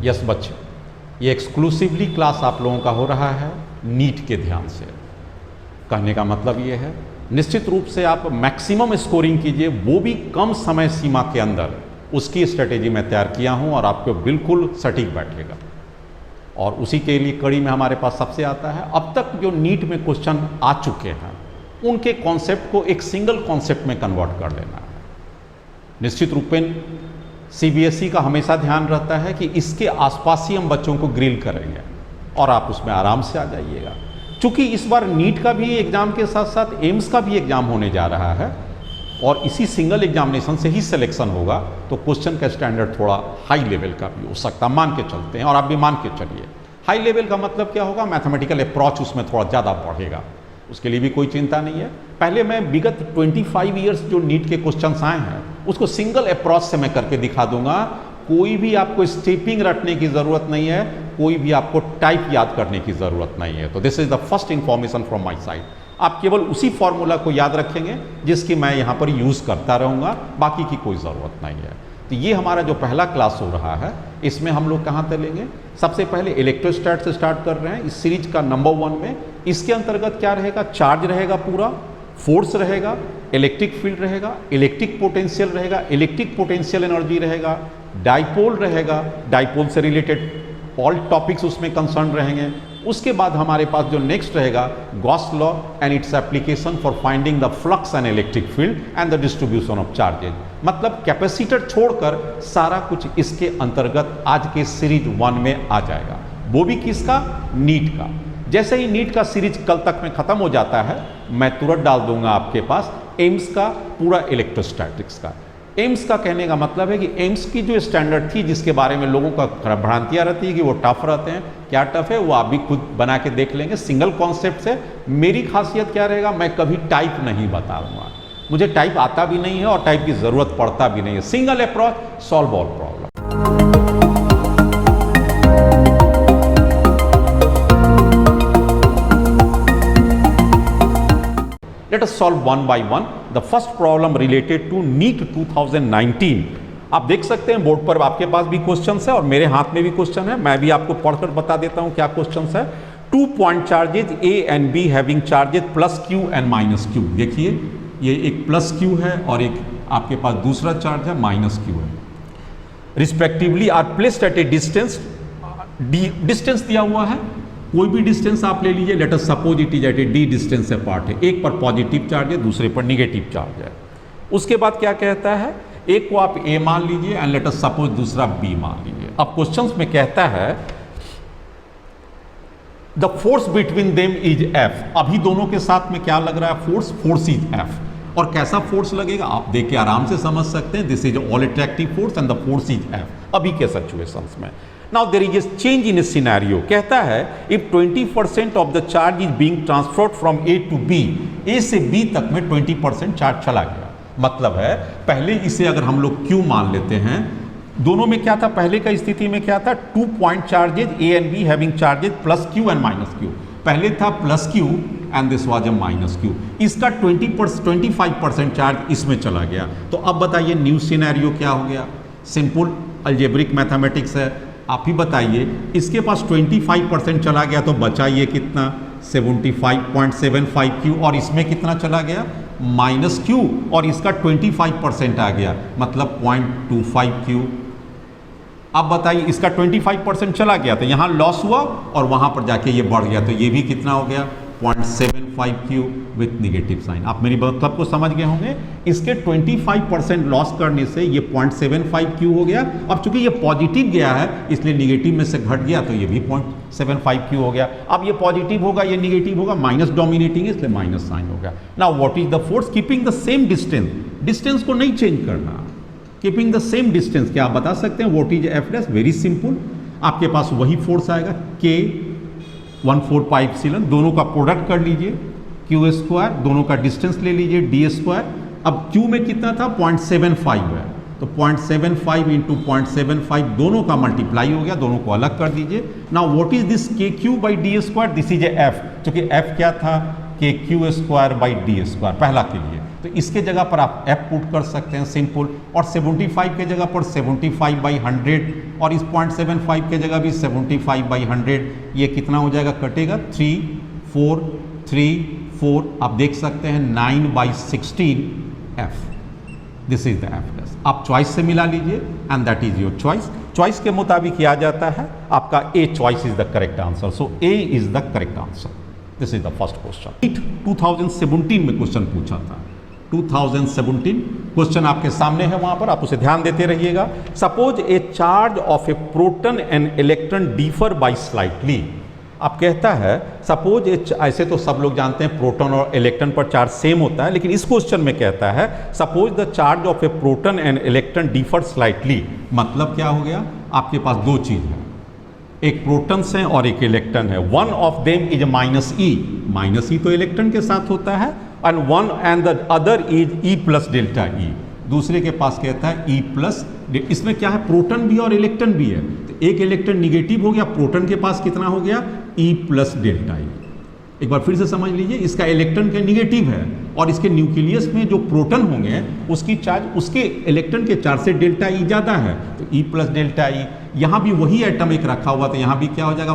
Yes बच्चे, ये exclusively class आप लोगों का हो रहा है नीट के ध्यान से। कहने का मतलब ये है निश्चित रूप से आप मैक्सिमम स्कोरिंग कीजिए, वो भी कम समय सीमा के अंदर। उसकी स्ट्रेटेजी मैं तैयार किया हूँ और आपको बिल्कुल सटीक बैठेगा। और उसी के लिए कड़ी में हमारे पास सबसे आता है अब तक जो नीट में क्वेश्चन आ चुके हैं उनके कॉन्सेप्ट को एक सिंगल कॉन्सेप्ट में कन्वर्ट कर लेना है। निश्चित रूप में सीबीएसई का हमेशा ध्यान रहता है कि इसके आसपास ही हम बच्चों को ग्रिल करेंगे और आप उसमें आराम से आ जाइएगा। चूंकि इस बार नीट का भी एग्जाम के साथ साथ एम्स का भी एग्जाम होने जा रहा है और इसी सिंगल एग्जामिनेशन से ही सिलेक्शन होगा, तो क्वेश्चन का स्टैंडर्ड थोड़ा हाई लेवल का भी हो सकता, मान के चलते हैं। और आप भी मान के चलिए, हाई लेवल का मतलब क्या होगा, मैथमेटिकल अप्रोच उसमें थोड़ा ज़्यादा बढ़ेगा, उसके लिए भी कोई चिंता नहीं है। पहले मैं विगत 25 ईयर्स जो नीट के क्वेश्चंस आए हैं उसको सिंगल अप्रोच से मैं करके दिखा दूंगा। कोई भी आपको स्टेपिंग रटने की ज़रूरत नहीं है, कोई भी आपको टाइप याद करने की ज़रूरत नहीं है। तो this is the first information from my side. आप केवल उसी फॉर्मूला को याद रखेंगे जिसकी मैं यहाँ पर यूज़ करता रहूँगा, बाकी की कोई ज़रूरत नहीं है। तो ये हमारा जो पहला क्लास हो रहा है इसमें हम लोग कहाँ चलेंगे, सबसे पहले इलेक्ट्रोस्टैट से स्टार्ट कर रहे हैं इस सीरीज का नंबर 1 में। इसके अंतर्गत क्या रहेगा, चार्ज रहेगा, पूरा फोर्स रहेगा, इलेक्ट्रिक फील्ड रहेगा, इलेक्ट्रिक पोटेंशियल रहेगा, इलेक्ट्रिक पोटेंशियल एनर्जी रहेगा, डाइपोल रहेगा, डाइपोल से रिलेटेड ऑल टॉपिक्स उसमें कंसर्न रहेंगे। उसके बाद हमारे पास जो नेक्स्ट रहेगा Gauss law and its application for finding the flux and electric field and the distribution of charges. मतलब कैपेसिटर छोड़कर सारा कुछ इसके अंतर्गत आज के सीरीज 1 में आ जाएगा, वो भी किसका, नीट का। जैसे ही नीट का सीरीज कल तक में खत्म हो जाता है मैं तुरंत डाल दूंगा आपके पास एम्स का पूरा इलेक्ट्रोस्टैटिक्स का। एम्स का कहने का मतलब है कि एम्स की जो स्टैंडर्ड थी जिसके बारे में लोगों का भ्रांतियाँ रहती है कि वो टफ रहते हैं, क्या टफ है वो आप भी खुद बना के देख लेंगे सिंगल कॉन्सेप्ट से। मेरी खासियत क्या रहेगा, मैं कभी टाइप नहीं बताऊंगा, मुझे टाइप आता भी नहीं है और टाइप की ज़रूरत पड़ता भी नहीं है। Single approach, solve all problem. Let us solve one by one. The first problem related to NEET 2019. आप देख सकते हैं बोर्ड पर आपके पास भी क्वेश्चंस है और मेरे हाथ में भी क्वेश्चन है, मैं भी आपको पढ़कर बता देता हूं क्या क्वेश्चंस है। 2 point charges A and B having charges plus Q and minus Q। देखिए ये एक प्लस Q है और एक आपके पास दूसरा चार्ज है माइनस Q है। Respectively are placed at a distance, distance दिया हुआ है, कोई भी डिस्टेंस आप ले लीजिए, let us suppose it is at a D distance apart है, एक पर पॉजिटिव चार्ज है दूसरे पर निगेटिव चार्ज है। उसके बाद क्या कहता है, एक को आप ए मान लीजिए एंड लेट अस सपोज दूसरा बी मान लीजिए। अब क्वेश्चंस में कहता है the force between them is F. अभी दोनों के साथ में क्या लग रहा है, फोर्स इज एफ। और कैसा फोर्स लगेगा आप देख के आराम से समझ सकते हैं, this is all attractive force and the force is F अभी के सिचुएशंस में। Now there is a change in a scenario. कहता है if 20% of the charge is being transferred from A to B, A से B तक में 20% charge चला गया। मतलब है पहले इसे अगर हम लोग Q मान लेते हैं, दोनों में क्या था, पहले का स्थिति में क्या था, 2 point charges A and B having charges plus Q and minus Q। पहले था plus Q and this was a minus Q। इसका 25% चार्ज इसमें चला गया। तो अब बताइए न्यू सिनेरियो क्या हो गया, सिंपल अलजेब्रिक मैथमेटिक्स है, आप ही बताइए। इसके पास 25% चला गया तो बचा ये कितना, 75.75 Q और इसमें कितना चला गया, माइनस Q और इसका 25% आ गया मतलब 0.25 Q। अब बताइए इसका 25% चला गया तो यहाँ लॉस हुआ और वहाँ पर जाके ये बढ़ गया तो ये भी कितना हो गया, 0.75 Q विथ निगेटिव साइन। आप मेरी मतलब को समझ गए होंगे। इसके 25% लॉस करने से ये 0.75 Q हो गया। अब चूंकि ये पॉजिटिव गया है इसलिए निगेटिव में से घट गया तो ये भी 0.75 Q हो गया। अब ये पॉजिटिव होगा ये निगेटिव होगा, माइनस डोमिनेटिंग है इसलिए माइनस साइन हो गया। Now what is the force keeping the same distance, distance को नहीं चेंज करना, कीपिंग द सेम डिस्टेंस। क्या आप बता सकते हैं what is F dash, very simple, आपके पास वही फोर्स आएगा K 1/4 दोनों का प्रोडक्ट कर लीजिए, Q स्क्वायर दोनों का डिस्टेंस ले लीजिए D स्क्वायर। अब Q में कितना था, 0.75 है तो 0.75 इंटू 0.75 दोनों का मल्टीप्लाई हो गया, दोनों को अलग कर दीजिए। Now what is this KQ by D square, this is A F, क्योंकि F क्या था kq² बाई d², पहला के लिए। तो इसके जगह पर आप f पुट कर सकते हैं सिंपल, और 75 के जगह पर 75/100, और इस 0.75 के जगह भी 75/100। ये कितना हो जाएगा, कटेगा 3 4 3 4, आप देख सकते हैं 9/16 f। This is the f test. आप चॉइस से मिला लीजिए and that is your choice. Choice के मुताबिक किया जाता है, आपका A choice is the correct answer. So A is the correct answer. This is the first question. 2017 में क्वेश्चन पूछा था, 2017 क्वेश्चन आपके सामने है, वहां पर आप उसे ध्यान देते रहिएगा। Suppose A charge of a proton and electron differ by slightly. आप कहता है सपोज ऐसे तो सब लोग जानते हैं प्रोटॉन और इलेक्ट्रॉन पर चार्ज सेम होता है, लेकिन इस क्वेश्चन में कहता है suppose the charge of a proton and electron differ slightly. मतलब क्या हो गया, आपके पास दो चीज है, एक प्रोटॉन्स है और एक इलेक्ट्रॉन है। One of them is -e तो इलेक्ट्रॉन के साथ होता है, and the other is E+ΔE। दूसरे के पास कहता है E+, इसमें क्या है, प्रोटॉन भी और इलेक्ट्रॉन भी है। तो एक इलेक्ट्रॉन निगेटिव हो गया, प्रोटॉन के पास कितना हो गया, E+ΔE। एक बार फिर से समझ लीजिए, इसका इलेक्ट्रॉन का निगेटिव है और इसके न्यूक्लियस में जो प्रोटॉन होंगे उसकी चार्ज उसके इलेक्ट्रॉन के चार्ज से ΔE ज्यादा है, तो E+ΔE। यहाँ भी वही एटम एक रखा हुआ, तो यहाँ भी क्या हो जाएगा,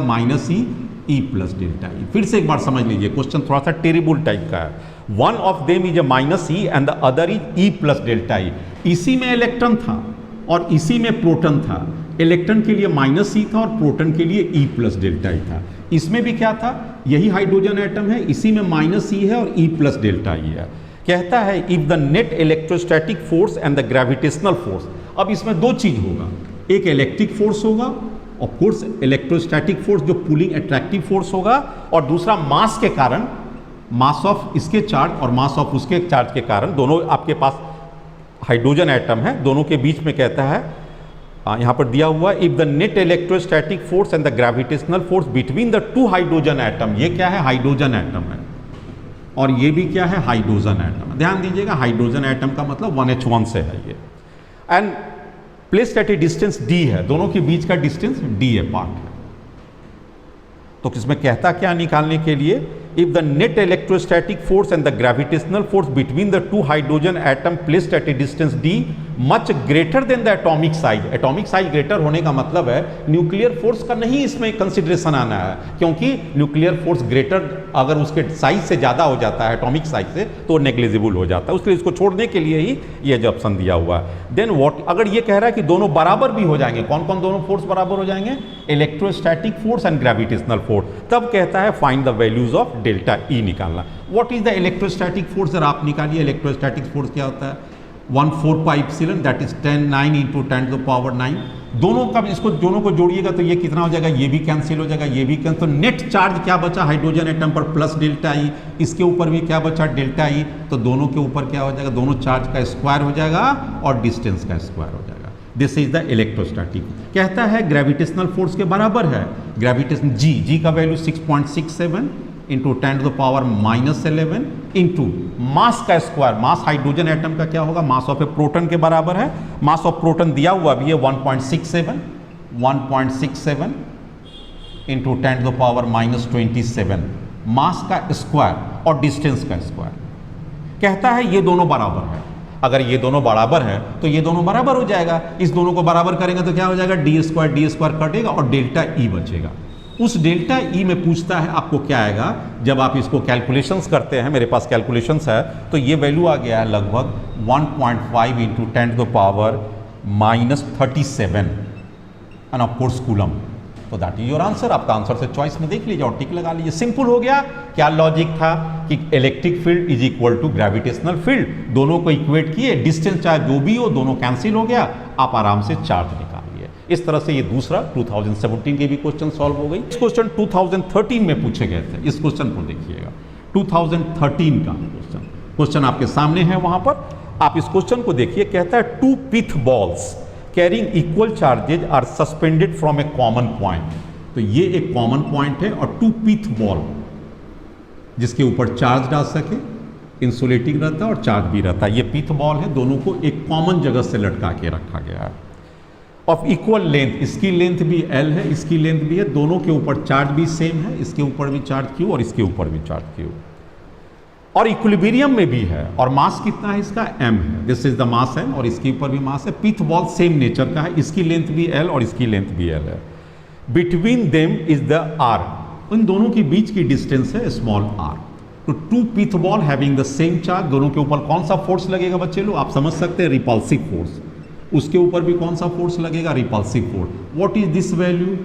-E+ΔE। फिर से एक बार समझ लीजिए, क्वेश्चन थोड़ा सा टेरिबल टाइप का है। One of them is -e and the other is E+ΔE। इसी में इलेक्ट्रॉन था और इसी में प्रोटॉन था। इलेक्ट्रॉन के लिए -e था और प्रोटॉन के लिए E+ΔE था। इसमें भी क्या था, यही हाइड्रोजन एटम है, इसी में -e है और E+ΔE है। कहता है if the net electrostatic force and the gravitational force. अब इसमें दो चीज होगा, एक इलेक्ट्रिक फोर्स होगा, ऑफ कोर्स इलेक्ट्रोस्टैटिक फोर्स जो पुलिंग अट्रैक्टिव फोर्स होगा, और दूसरा मास के कारण, मास ऑफ इसके चार्ज और मास ऑफ उसके चार्ज के कारण, दोनों आपके पास हाइड्रोजन एटम है, दोनों के बीच में कहता है यहां पर दिया हुआ if the net electrostatic force and the gravitational force between the two hydrogen atom. ये क्या है, हाइड्रोजन एटम है, और ये भी क्या है, हाइड्रोजन एटम। ध्यान दीजिएगा, हाइड्रोजन एटम का मतलब 1h1 से है ये, and placed at a distance d है, दोनों के बीच का डिस्टेंस d अपार्ट है। तो किसमें कहता क्या निकालने के लिए, if the net electrostatic force and the gravitational force between the two hydrogen atom placed at a distance d much greater than the atomic size। Atomic size greater होने का मतलब है न्यूक्लियर फोर्स का नहीं इसमें कंसिडरेशन आना है, क्योंकि न्यूक्लियर फोर्स ग्रेटर अगर उसके साइज से ज़्यादा हो जाता है एटॉमिक साइज से तो नेग्लिजिबल हो जाता है, उसके लिए इसको छोड़ने के लिए ही ये जो ऑप्शन दिया हुआ है। देन व्हाट, अगर ये कह रहा है कि दोनों बराबर भी हो जाएंगे, कौन कौन दोनों फोर्स बराबर हो जाएंगे, electrostatic force and gravitational force, तब कहता है find the values of ΔE निकालना। What is the electrostatic force, जरा आप निकालिए, इलेक्ट्रोस्टैटिक फोर्स क्या होता है, 1/4 दैट इज 9 × 10⁹। दोनों का इसको दोनों को जोड़िएगा तो ये कितना हो जाएगा, ये भी कैंसिल हो जाएगा, ये भी कैंसिल। तो नेट चार्ज क्या बचा हाइड्रोजन एटम पर, +ΔE, इसके ऊपर भी क्या बचा, ΔE। तो दोनों के ऊपर क्या हो जाएगा, दोनों चार्ज का स्क्वायर हो जाएगा और डिस्टेंस का स्क्वायर हो जाएगा। This is the electrostatic. कहता है ग्रेविटेशनल फोर्स के बराबर है, ग्रेविटेशन जी का वैल्यू 6.67 × 10⁻11 इंटू मास का स्क्वायर। मास हाइड्रोजन एटम का क्या होगा, मास ऑफ ए प्रोटॉन के बराबर है। मास ऑफ प्रोटॉन दिया हुआ भी है 1.67 × 10⁻27 मास का स्क्वायर और डिस्टेंस का स्क्वायर। कहता है ये दोनों बराबर है, अगर ये दोनों बराबर है तो ये दोनों बराबर हो जाएगा। इस दोनों को बराबर करेंगे तो क्या हो जाएगा, d² कटेगा और ΔE बचेगा। उस ΔE में पूछता है आपको क्या आएगा, जब आप इसको कैलकुलेशंस करते हैं, मेरे पास कैलकुलेशंस है, तो ये वैल्यू आ गया है लगभग 1.5 × 10⁻37 एंड ऑफ कोर्स कूलम। तो दैट इज योर आंसर। आपका आंसर से चॉइस में देख लीजिए और टिक लगा लीजिए। सिंपल हो गया। क्या लॉजिक था कि electric field is equal to gravitational field, दोनों को इक्वेट किए, डिस्टेंस चाहे जो भी हो दोनों कैंसिल हो गया, आप आराम से चार्ज निकालिए। इस तरह से ये दूसरा 2017 के भी क्वेश्चन सॉल्व हो गई। इस क्वेश्चन 2013 में पूछे गए थे, इस क्वेश्चन को देखिएगा, 2013 का क्वेश्चन आपके सामने है, वहां पर आप इस क्वेश्चन को देखिए। कहता है 2 pith balls carrying equal charges are suspended from a common point. तो ये एक कॉमन पॉइंट है और 2 पिथ बॉल जिसके ऊपर चार्ज डाल सके, इंसुलेटिंग रहता है और चार्ज भी रहता है, ये पिथ बॉल है, दोनों को एक कॉमन जगह से लटका के रखा गया है। ऑफ इक्वल लेंथ, इसकी लेंथ भी L है, इसकी लेंथ भी है, दोनों के ऊपर चार्ज भी सेम है, इसके ऊपर भी चार्ज Q और इसके ऊपर भी चार्ज Q। और इक्विलिब्रियम में भी है, और मास कितना है इसका, m है, this is the mass m, और इसके ऊपर भी मास है। पिथ बॉल सेम नेचर का है, इसकी लेंथ भी l और इसकी लेंथ भी l है। Between them is the r, इन दोनों के बीच की डिस्टेंस है स्मॉल r। तो two pith ball having the same charge, दोनों के ऊपर कौन सा फोर्स लगेगा बच्चे लोग, आप समझ सकते हैं, रिपल्सिव फोर्स। उसके ऊपर भी कौन सा फोर्स लगेगा, repulsive force. What is this value,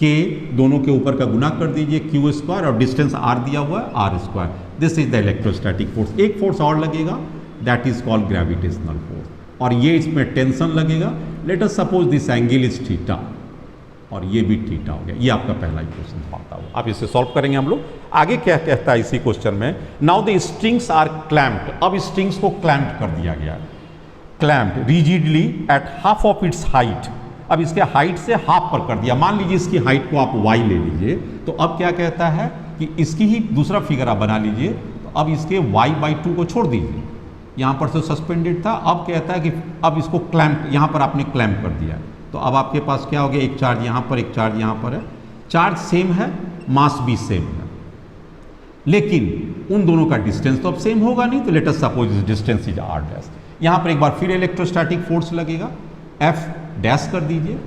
के दोनों के ऊपर का गुना कर दीजिए क्यू स्क्वायर, और डिस्टेंस आर दिया हुआ है R square, this is the electrostatic force. एक फोर्स और लगेगा, that is called gravitational force, और ये इसमें टेंशन लगेगा। Let us suppose this angle is theta, और ये भी थीटा हो गया। ये आपका पहला इक्वेशन पाता हुआ, आप इसे सॉल्व करेंगे हम लोग। आगे क्या कहता है इसी क्वेश्चन में, now the strings are clamped, अब स्ट्रिंग्स को क्लैम्प्ड कर दिया गया, clamped rigidly at half of its height, अब इसके हाइट से हाफ पर कर दिया। मान लीजिए इसकी हाइट को आप y ले लीजिए, तो अब क्या कहता है कि इसकी ही दूसरा फिगर आप बना लीजिए, तो अब इसके y/2 को छोड़ दीजिए, यहाँ पर से सस्पेंडेड था, अब कहता है कि अब इसको क्लैम्प, यहाँ पर आपने क्लैम्प कर दिया, तो अब आपके पास क्या हो गया, एक चार्ज यहाँ पर, एक चार्ज यहाँ पर है, चार्ज सेम है, मास भी सेम है, लेकिन उन दोनों का डिस्टेंस तो अब सेम होगा नहीं, तो let us suppose distance is r dash. यहाँ पर एक बार फिर इलेक्ट्रोस्टैटिक फोर्स लगेगा, F डैश कर दीजिए,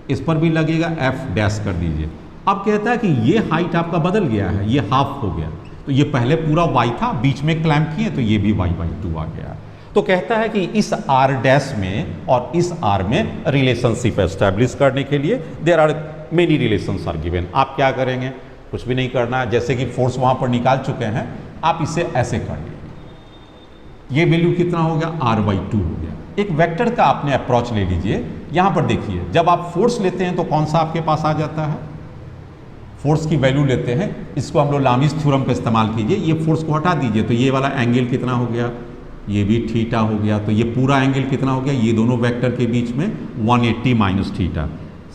इस पर भी लगेगा F डैश कर दीजिए। अब कहता है कि ये हाइट आपका बदल गया है, ये हाफ हो गया, तो ये पहले पूरा y था, बीच में क्लैम्प किए तो ये भी y/2 आ गया। तो कहता है कि इस r डैश में और इस r में रिलेशनशिप एस्टैब्लिश करने के लिए there are many relations are given. आप क्या करेंगे, कुछ भी नहीं करना, जैसे कि फोर्स वहां पर निकाल चुके हैं, आप इसे ऐसे कर लीजिए, ये वैल्यू कितना हो गया, r/2 हो गया। एक वेक्टर का आपने अप्रोच ले लीजिए, यहां पर देखिए, जब आप फोर्स लेते हैं तो कौन सा आपके पास आ जाता है, फोर्स की वैल्यू लेते हैं, इसको हम लोग लामिस थ्योरम का इस्तेमाल कीजिए, ये फोर्स को हटा दीजिए, तो ये वाला एंगल कितना हो गया, ये भी थीटा हो गया, तो ये पूरा एंगल कितना हो गया, ये दोनों वेक्टर के बीच में 180 minus theta,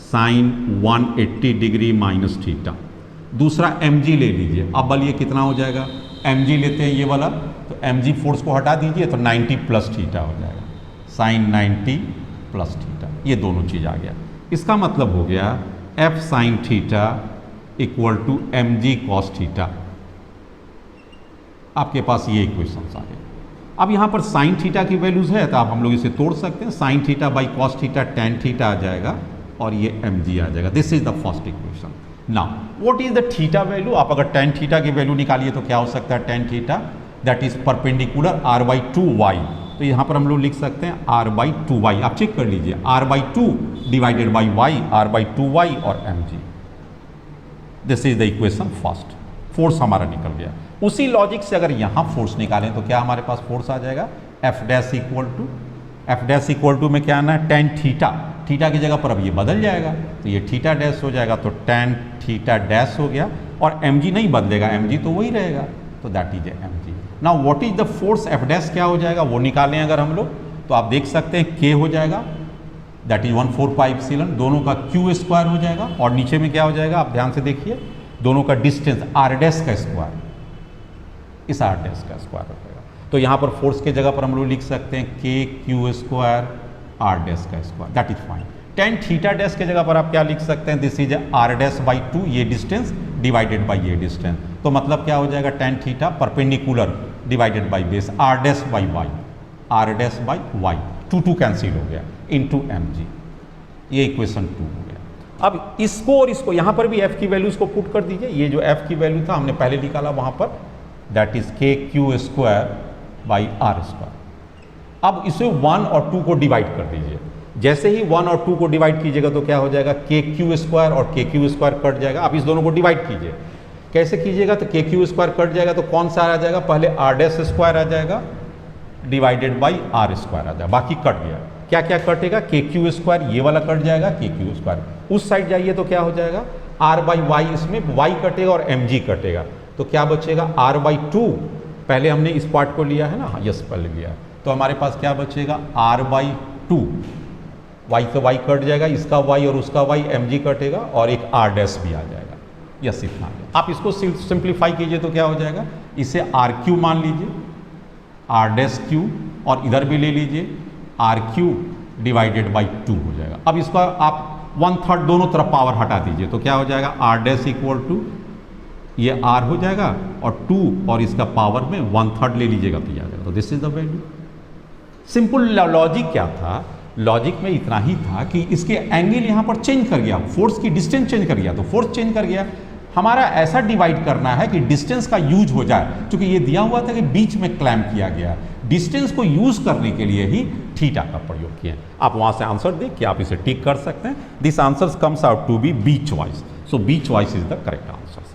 sine 180 degree minus theta. दूसरा mg ले लीजिए, अब बल ये कितना हो जाएगा, mg लेते हैं ये वाला, तो mg फोर्स को हटा दीजिए तो 90 प्लस थीटा हो जाएगा, साइन 90 प्लस थीटा, ये दोनों चीज आ गया। इसका मतलब हो गया f sine theta equal to mg cos theta, आपके पास ये इक्वेशंस आ गए। अब यहाँ पर साइन थीटा की वैल्यूज है, तो आप हम लोग इसे तोड़ सकते हैं, sine theta by cos theta tan theta आ जाएगा, और ये mg आ जाएगा। This is the first equation. Now what is the theta value, आप अगर tan थीटा की वैल्यू निकालिए तो क्या हो सकता है, tan theta that is perpendicular r/2y, तो यहाँ पर हम लोग लिख सकते हैं r/2y, आप चेक कर लीजिए, r/2 divided by y, r/2y और mg। This is the equation first, force हमारा निकल गया। उसी लॉजिक से अगर यहाँ फोर्स निकालें तो क्या हमारे पास फोर्स आ जाएगा, F डैश इक्वल टू में क्या आना है, tan थीटा, थीटा की जगह पर अब ये बदल जाएगा, तो ये थीटा डैश हो जाएगा, तो tan थीटा डैश हो गया, और mg नहीं बदलेगा, mg तो वही रहेगा, तो that is mg। Now what is the force, F dash क्या हो जाएगा, वो निकालें अगर हम लोग, तो आप देख सकते हैं k हो जाएगा, दैट इज 1/4 एप्सिलॉन, दोनों का q स्क्वायर हो जाएगा, और नीचे में क्या हो जाएगा, आप ध्यान से देखिए, दोनों का डिस्टेंस r डैश का स्क्वायर, इस r डैश का स्क्वायर हो जाएगा। तो यहाँ पर फोर्स के जगह पर हम लोग लिख सकते हैं k q square r dash का square, that is fine. tan theta dash के जगह पर आप क्या लिख सकते हैं, this is r dash by 2, ये डिस्टेंस डिवाइडेड बाई ये डिस्टेंस, तो मतलब क्या हो जाएगा, tan theta perpendicular divided by base r dash by y, r dash by y, 2 cancel हो गया, इनटू mg, ये इक्वेशन 2 हो गया। अब इसको और इसको यहाँ पर भी f की वैल्यूज को पुट कर दीजिए, ये जो f की वैल्यू था हमने पहले निकाला वहाँ पर, that is k q square by r square. अब इसे 1 और 2 को डिवाइड कर दीजिए, जैसे ही 1 और 2 को डिवाइड कीजिएगा तो क्या हो जाएगा, के क्यू स्क्वायर और के क्यू स्क्वायर कट जाएगा। आप इस दोनों को डिवाइड कीजिए, कैसे कीजिएगा, तो के क्यू स्क्वायर कट जाएगा तो कौन सा आ जाएगा, पहले r डैश स्क्वायर आ जाएगा डिवाइडेड बाई r स्क्वायर आ जाएगा, बाकी कट गया। क्या क्या कटेगा, के क्यू स्क्वायर ये वाला कट जाएगा, के क्यू स्क्वायर, उस साइड जाइए तो क्या हो जाएगा, r/y, इसमें y कटेगा और mg कटेगा, तो क्या बचेगा, r/2, पहले हमने इस पार्ट को लिया है ना, हाँ यस पहले लिया, तो हमारे पास क्या बचेगा, r/2, y का y कट जाएगा, इसका y और उसका y, mg कटेगा, और एक r डैश भी आ जाएगा, यस इतना आ गया। आप इसको सिंप्लीफाई कीजिए तो क्या हो जाएगा, इसे r³ मान लीजिए, r डैश क्यू, और इधर भी ले लीजिए r³ डिवाइडेड बाई 2 हो जाएगा। अब इसका आप 1/3 दोनों तरफ पावर हटा दीजिए तो क्या हो जाएगा, r डैश इक्वल टू ये r हो जाएगा और 2 और इसका पावर में 1/3 ले लीजिएगा तो ये आ जाएगा। तो this is the value. Simple logic क्या था, लॉजिक में इतना ही था कि इसके एंगल यहाँ पर चेंज कर गया, फोर्स की डिस्टेंस चेंज कर गया, तो फोर्स चेंज कर गया। हमारा ऐसा डिवाइड करना है कि डिस्टेंस का यूज हो जाए, क्योंकि ये दिया हुआ था कि बीच में क्लैम्प किया गया, डिस्टेंस को यूज करने के लिए ही थीटा का प्रयोग किया। आप वहां से आंसर देख के आप इसे टिक कर सकते हैं। This answer comes out to be B choice. So B choice is the correct answer.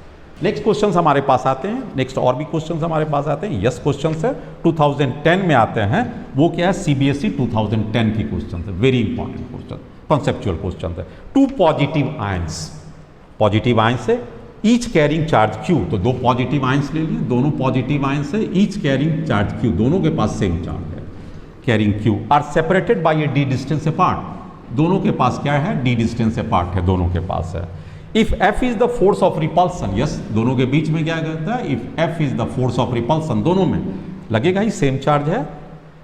Next question हमारे पास आते हैं, नेक्स्ट और भी क्वेश्चन हमारे पास आते हैं। यस क्वेश्चन है 2010 में आते हैं, वो क्या है, सीबीएसई 2010 की क्वेश्चन है, very important question, conceptual question है। 2 पॉजिटिव आयंस, पॉजिटिव आयंस है, ईच कैरिंग चार्ज क्यू, तो 2 पॉजिटिव आयंस ले लिए, दोनों पॉजिटिव आयंस है, ईच कैरिंग चार्ज क्यू, दोनों के पास सेम चार्ज है, carrying Q R separated by A D distance apart, दोनों के पास क्या है, डी डिस्टेंस अपार्ट है, दोनों के पास है। If F is the force of repulsion, yes दोनों के बीच में क्या कहता है, if F is the force of repulsion, दोनों में लगेगा ही, सेम चार्ज है,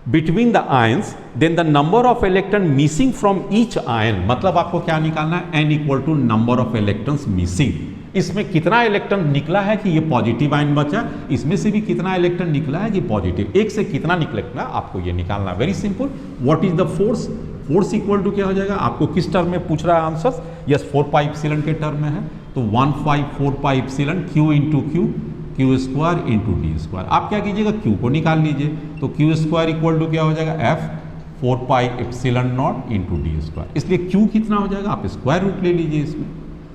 between the ions, then the number of electron missing from each ion, मतलब आपको क्या निकालना है, N equal to number of electrons missing, इसमें कितना इलेक्ट्रॉन निकला है कि ये पॉजिटिव आयन बचा, इसमें से भी कितना इलेक्ट्रॉन निकला है कि पॉजिटिव, एक से कितना निकलेगा आपको ये निकालना, very simple. What is the force, force equal to क्या हो जाएगा, आपको किस टर्म में पूछ रहा है आंसर, यस 4 पाई एप्सिलॉन के टर्म में है, तो 1/4 pi epsilon Q into Q, Q square into D square. आप क्या कीजिएगा, क्यू को निकाल लीजिए, तो क्यू स्क्वायर इक्वल टू क्या हो जाएगा, F 4 pi epsilon naught into D square, इसलिए क्यू कितना हो जाएगा, आप स्क्वायर रूट ले लीजिए इसमें,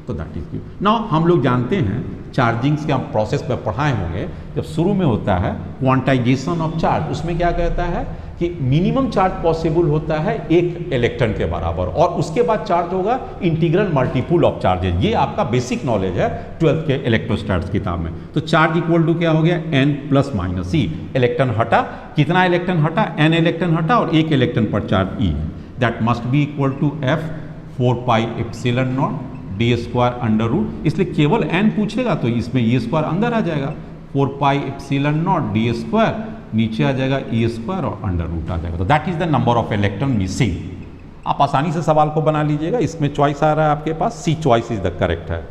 तो दैट इज क्यू। नाउ हम लोग जानते हैं चार्जिंग के हम प्रोसेस पे पढ़ाए होंगे, जब शुरू में होता है क्वांटाइजेशन ऑफ चार्ज, उसमें क्या कहता है कि मिनिमम चार्ज पॉसिबल होता है 1 इलेक्ट्रॉन के बराबर, और उसके बाद चार्ज होगा इंटीग्रल मल्टीपुल ऑफ चार्जेज, ये आपका बेसिक नॉलेज है 12th के इलेक्ट्रोस्टैटिक्स किताब में। तो चार्ज इक्वल टू क्या हो गया, n प्लस माइनस ई, इलेक्ट्रॉन हटा, कितना इलेक्ट्रॉन हटा, n इलेक्ट्रॉन हटा और 1 इलेक्ट्रॉन पर चार्ज ई है, that must be equal to F 4 pi epsilon naught D square under root, इसलिए केवल n पूछेगा तो इसमें ई स्क्वायर अंदर आ जाएगा, 4 pi epsilon naught D square, नीचे आ जाएगा ई स्क्वायर और अंडर रूट आ जाएगा, तो that is the number of electron missing. आप आसानी से सवाल को बना लीजिएगा, इसमें चॉइस आ रहा है आपके पास, C choice is the correct है,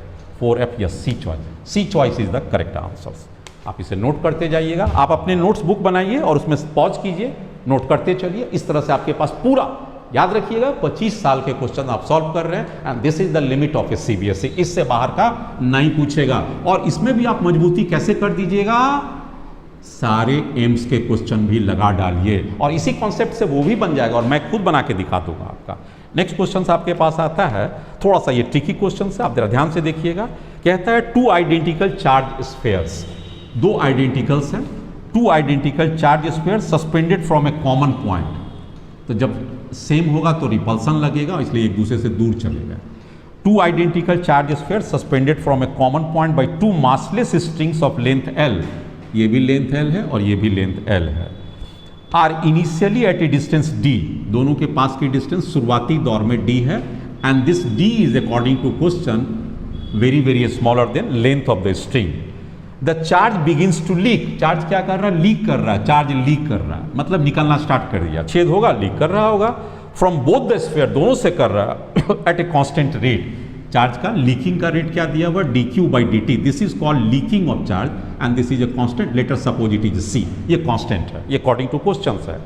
4F, yes C choice is the correct answer. आप इसे नोट करते जाइएगा, आप अपने नोट्स बुक बनाइए और उसमें पॉज कीजिए, नोट करते चलिए, इस तरह से आपके पास पूरा, याद रखिएगा 25 साल के क्वेश्चन आप सॉल्व कर रहे हैं, and this is the limit of A CBSE, इससे बाहर का नहीं पूछेगा। और इसमें भी आप मजबूती कैसे कर दीजिएगा, सारे एम्स के क्वेश्चन भी लगा डालिए, और इसी कॉन्सेप्ट से वो भी बन जाएगा, और मैं खुद बना के दिखा दूंगा आपका। नेक्स्ट क्वेश्चन आपके पास आता है, थोड़ा सा ये ट्रिकी क्वेश्चन है, आप जरा ध्यान से देखिएगा। कहता है 2 आइडेंटिकल चार्ज स्फेयर्स, 2 आइडेंटिकल्स हैं, 2 identical charge sphere suspended from a common point, तो जब सेम होगा तो रिपल्सन लगेगा, इसलिए एक दूसरे से दूर चलेगा। 2 identical charge sphere suspended from a common point by 2 massless strings of length L, ये भी लेंथ L है और ये भी लेंथ L है, are initially at a distance D, दोनों के पास की डिस्टेंस शुरुआती दौर में D है, and this D is according to question very very smaller than length of the string. The charge begins to leak, charge क्या कर रहा है, लीक कर रहा है, चार्ज लीक कर रहा है, मतलब निकलना स्टार्ट कर दिया, छेद होगा, लीक कर रहा होगा, फ्रॉम बोथ द स्फीयर, दोनों से कर रहा है, at a constant rate, charge का लीकिंग का रेट क्या दिया हुआ, dq by dt, this is called leaking of charge, and this is a constant, let us suppose it is c, ये कांस्टेंट है, ये अकॉर्डिंग टू क्वेश्चन है।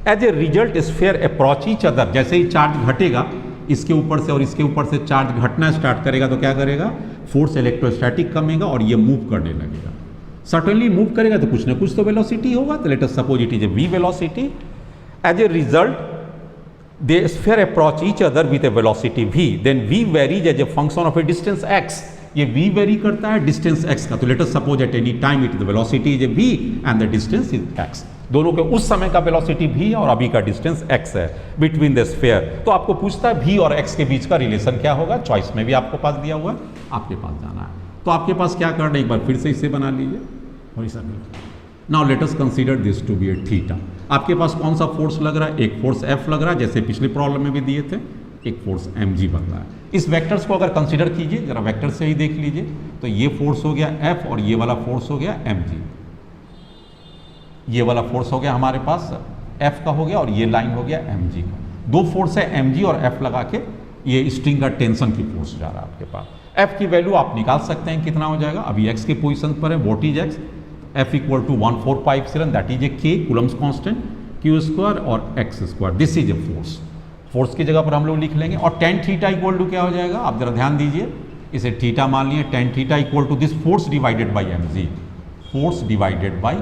As a result sphere approach each other, जैसे ही charge घटेगा, इसके ऊपर से और इसके ऊपर से चार्ज घटना स्टार्ट करेगा, तो क्या करेगा, फोर्स इलेक्ट्रोस्टैटिक कमेगा और ये मूव करने लगेगा, सर्टेनली मूव करेगा तो कुछ ना कुछ तो वेलोसिटी होगा, तो let us suppose it is a v velocity. As a result the sphere approach each other with a velocity v, then v varies as a function of a distance x, ये v vary करता है distance x का, तो let us suppose at any time it the velocity is a v and the distance is x, दोनों के उस समय का वेलोसिटी v है और अभी का डिस्टेंस x है बिटवीन द स्फीयर। तो आपको पूछता है v और x के बीच का रिलेशन क्या होगा, चॉइस में भी आपको पास दिया हुआ है, आपके पास जाना है, तो आपके पास क्या करना है, एक बार फिर से इसे बना लीजिए, now let us consider this to be a theta. आपके पास कौन सा फोर्स लग रहा है, एक फोर्स F लग रहा है, जैसे पिछले प्रॉब्लम में भी दिए थे, एक फोर्स mg बन रहा है। इस वेक्टर्स को अगर कंसीडर कीजिए, जरा वेक्टर से ही देख लीजिए, तो ये फोर्स हो गया F और ये वाला फोर्स हो गया mg, ये वाला फोर्स हो गया हमारे पास F का हो गया और ये लाइन हो गया mg का, दो फोर्स है mg और F लगा के ये स्ट्रिंग का टेंशन की फोर्स जा रहा है आपके पास। एफ की वैल्यू आप निकाल सकते हैं कितना हो जाएगा, अभी एक्स के पोजिशन पर है, what is x, F equal to 1457 that is a k Coulomb's constant q square और x square, this is a force. Force की जगह पर हम लोग लिख लेंगे और टेन थीटा इक्वल टू क्या हो जाएगा, आप जरा ध्यान दीजिए, इसे थीटा मान लिए, tan theta equal to this force divided by M g, force divided by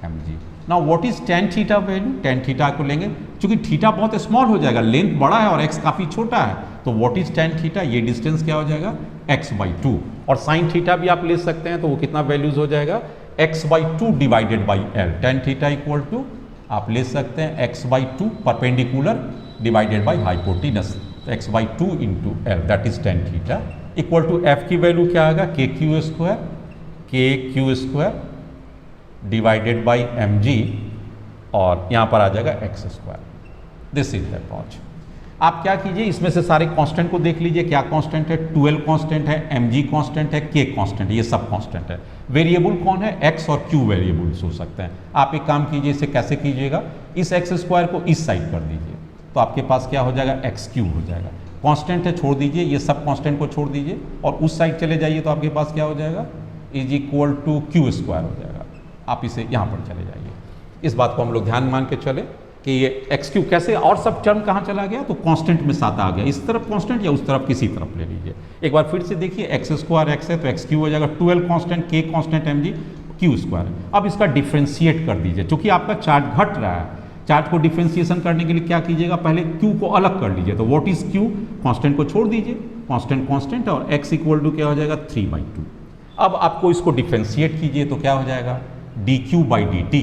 M g. Now what is tan theta value, tan theta को लेंगे, क्योंकि थीटा बहुत स्मॉल हो जाएगा, लेंथ बड़ा है और एक्स काफ़ी छोटा है, तो व्हाट इज टेन थीटा, ये डिस्टेंस क्या हो जाएगा एक्स बाई टू, और साइन थीटा भी आप ले सकते हैं, तो वो कितना वैल्यूज हो जाएगा X by two divided by L, tan theta equal to आप ले सकते हैं X by two perpendicular divided by hypotenuse, तो X by two into L that is tan theta equal to F की वैल्यू क्या आएगा K Q square divided by M G, और यहाँ पर आ जाएगा X square, this is the approach. आप क्या कीजिए, इसमें से सारे कांस्टेंट को देख लीजिए, क्या कांस्टेंट है, 12 कांस्टेंट है, एम जी कांस्टेंट है, के कांस्टेंट है, ये सब कांस्टेंट है। वेरिएबल कौन है, एक्स और क्यू वेरिएबल्स हो सकते हैं। आप एक काम कीजिए, इसे कैसे कीजिएगा, इस एक्स स्क्वायर को इस साइड कर दीजिए, तो आपके पास क्या हो जाएगा एक्स क्यू हो जाएगा, कांस्टेंट है छोड़ दीजिए, ये सब कांस्टेंट को छोड़ दीजिए और उस साइड चले जाइए, तो आपके पास क्या हो जाएगा is equal to q square हो जाएगा। आप इसे यहाँ पर चले जाइए, इस बात को हम लोग ध्यान मान के चले कि ये एक्स क्यू कैसे, और सब टर्म कहाँ चला गया, तो कांस्टेंट में साथ आ गया, इस तरफ कांस्टेंट या उस तरफ किसी तरफ ले लीजिए। एक बार फिर से देखिए, एक्स स्क्वायर एक्स है तो एक्स क्यू हो जाएगा, 12 कांस्टेंट के constant m g q square. अब इसका डिफ्रेंशिएट कर दीजिए, क्योंकि आपका चार्ज घट रहा है, चार्ज को डिफ्रेंशिएशन करने के लिए क्या कीजिएगा, पहले क्यू को अलग कर लीजिए, तो व्हाट इज क्यू, कांस्टेंट को छोड़ दीजिए, कांस्टेंट कांस्टेंट और एक्स इक्वल टू क्या हो जाएगा 3/2। अब आपको इसको डिफ्रेंशिएट कीजिए तो क्या हो जाएगा D Q by D T,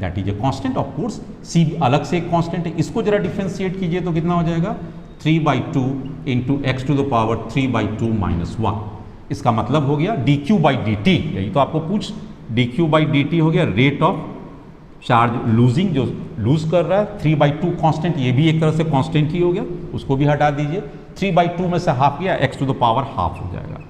that is a constant of course, C अलग से एक कांस्टेंट है, इसको जरा डिफ्रेंशिएट कीजिए तो कितना हो जाएगा 3/2 into x to the power 3/2 minus 1। इसका मतलब हो गया d Q by D t, यही तो आपको पूछ, d Q by D t हो गया रेट ऑफ चार्ज लूजिंग, जो लूज कर रहा है, 3/2 कांस्टेंट, ये भी एक तरह से कांस्टेंट ही हो गया, उसको भी हटा दीजिए, 3/2 में से हाफ गया, x to the power half हो जाएगा,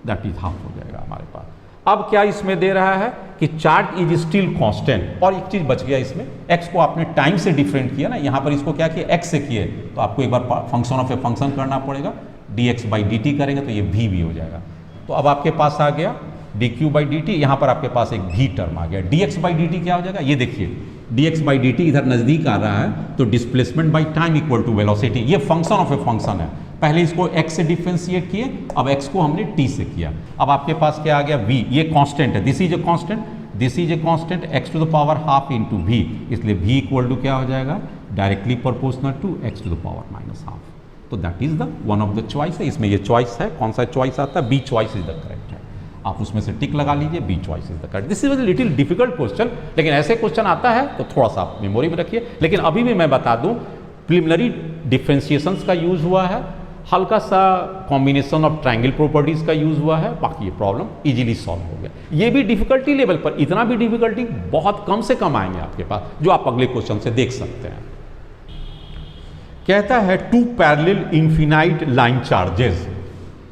दैट इज हाफ हो जाएगा हमारे पास। अब क्या इसमें दे रहा है कि चार्ज इज स्टिल कांस्टेंट, और एक चीज बच गया इसमें, एक्स को आपने टाइम से डिफरेंट किया ना, यहाँ पर इसको क्या किया एक्स से किए, तो आपको एक बार फंक्शन ऑफ ए फंक्शन करना पड़ेगा, D x by D T करेंगे तो ये भी हो जाएगा। तो अब आपके पास आ गया d Q by D t, यहाँ पर आपके पास एक भी टर्म आ गया, d x by D t क्या हो जाएगा, ये देखिए d x by D t इधर नजदीक आ रहा है, तो displacement by time equal to velocity, ये फंक्शन ऑफ ए फंक्शन है, पहले इसको x से डिफरेंशिएट किए, अब x को हमने t से किया, अब आपके पास क्या आ गया v, ये कांस्टेंट है, this is a constant, this is a constant, x to the power half into v, इसलिए v इक्वल टू क्या हो जाएगा directly proportional to x to the power minus half. तो that is the one of the choice है, इसमें ये choice है, कौन सा चॉइस आता है, B choice is the correct है, आप उसमें से टिक लगा लीजिए, B choice is the correct. This is a little difficult question, लेकिन ऐसे क्वेश्चन आता है तो थोड़ा सा आप मेमोरी में रखिए। लेकिन अभी भी मैं बता दूं, प्रिलिमिनरी डिफरेंशिएशंस का यूज हुआ है, हल्का सा कॉम्बिनेशन ऑफ ट्रायंगल प्रॉपर्टीज का यूज हुआ है, बाकी ये प्रॉब्लम इजीली सॉल्व हो गया। ये भी डिफिकल्टी लेवल पर, इतना भी डिफिकल्टी बहुत कम से कम आएंगे आपके पास, जो आप अगले क्वेश्चन से देख सकते हैं। कहता है two parallel infinite line charges,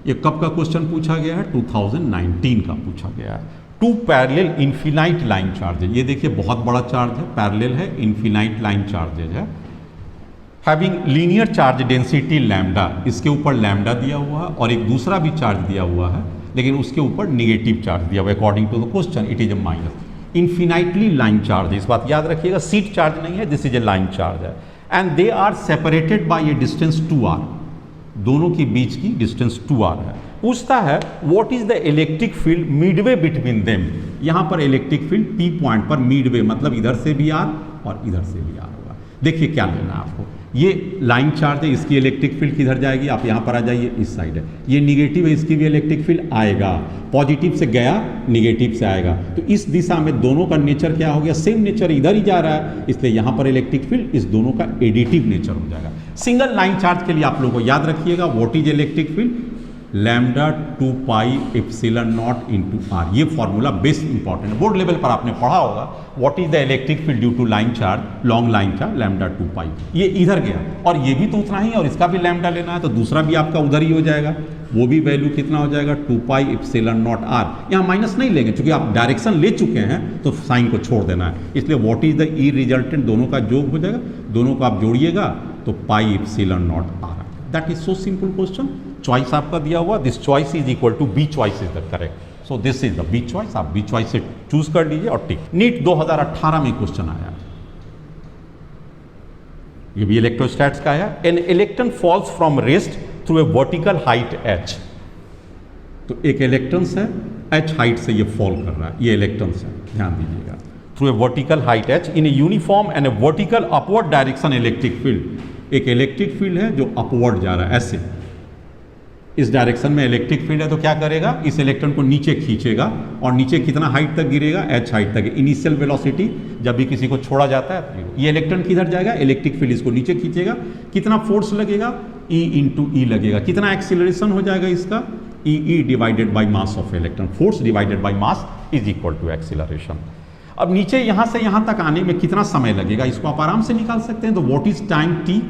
ये कब का क्वेश्चन पूछा गया है, 2019 का पूछा गया है। Two parallel infinite line charges, ये देखिए बहुत बड़ा चार्ज है, पैरेलल है, इनफिनाइट लाइन चार्जेज है, having linear charge density lambda, इसके ऊपर लैम्डा दिया हुआ है और एक दूसरा भी चार्ज दिया हुआ है, लेकिन उसके ऊपर निगेटिव चार्ज दिया हुआ है, according to the question it is a minus. Infinitely line charge, इस बात याद रखिएगा, सीट चार्ज नहीं है, this is a line charge है, and they are separated by a distance 2r, दोनों के बीच की डिस्टेंस 2r है। पूछता है what is the electric field Midway between them, यहाँ पर इलेक्ट्रिक फील्ड P पॉइंट पर मिडवे, मतलब इधर से भी r और इधर से भी r होगा। देखिए क्या लेना है आपको, ये लाइन चार्ज है, इसकी इलेक्ट्रिक फील्ड किधर जाएगी, आप यहाँ पर आ जाइए, इस साइड है, ये निगेटिव है, इसकी भी इलेक्ट्रिक फील्ड आएगा, पॉजिटिव से गया निगेटिव से आएगा, तो इस दिशा में दोनों का नेचर क्या हो गया, सेम नेचर, इधर ही जा रहा है, इसलिए यहाँ पर इलेक्ट्रिक फील्ड इस दोनों का एडिटिव नेचर हो जाएगा। सिंगल लाइन चार्ज के लिए आप लोगों को याद रखिएगा what is electric field, lambda 2 pi epsilon naught into r, ये फॉर्मूला बेस्ट इंपॉर्टेंट है, बोर्ड लेवल पर आपने पढ़ा होगा। What is the electric field due to line charge, long line charge, lambda 2 pi, ये इधर गया और ये भी तो उतना ही, और इसका भी लैम्डा लेना है, तो दूसरा भी आपका उधर ही हो जाएगा, वो भी वैल्यू कितना हो जाएगा 2 पाई एप्सिलॉन नॉट आर, यहाँ माइनस नहीं लेंगे क्योंकि आप डायरेक्शन ले चुके हैं, तो साइन को छोड़ देना है, इसलिए what is the E resultant, दोनों का जोड़ हो जाएगा, दोनों को आप जोड़िएगा तो pi epsilon naught r, that is so simple question. Choice आपका दिया हुआ, this choice is equal to B choice is the correct. So this is the B choice, आप बी चॉइस से चूज कर लीजिए और टिक। नीट 2018 में क्वेश्चन आया, ये भी इलेक्ट्रोस्टैट्स का है। An electron falls from rest through a vertical height h। तो एक इलेक्ट्रॉन्स है, h हाइट से ये फॉल कर रहा है, ये इलेक्ट्रॉन्स है, ध्यान दीजिएगा। Through a vertical height h in a uniform and A vertical upward direction electric field. एक इलेक्ट्रिक फील्ड है जो अपवर्ड जा रहा है ऐसे, इस डायरेक्शन में इलेक्ट्रिक फील्ड है, तो क्या करेगा, इस इलेक्ट्रॉन को नीचे खींचेगा और नीचे कितना हाइट तक गिरेगा, h हाइट तक। इनिशियल वेलोसिटी जब भी किसी को छोड़ा जाता है, ये इलेक्ट्रॉन किधर जाएगा, इलेक्ट्रिक फील्ड इसको नीचे खींचेगा। कितना फोर्स लगेगा, E इंटू ई लगेगा। कितना एक्सीलरेशन हो जाएगा इसका, E divided by mass of electron. Force divided by mass is equal to acceleration. अब नीचे यहां से यहां तक आने में कितना समय लगेगा, इसको आप आराम से निकाल सकते हैं। तो व्हाट इज टाइम t,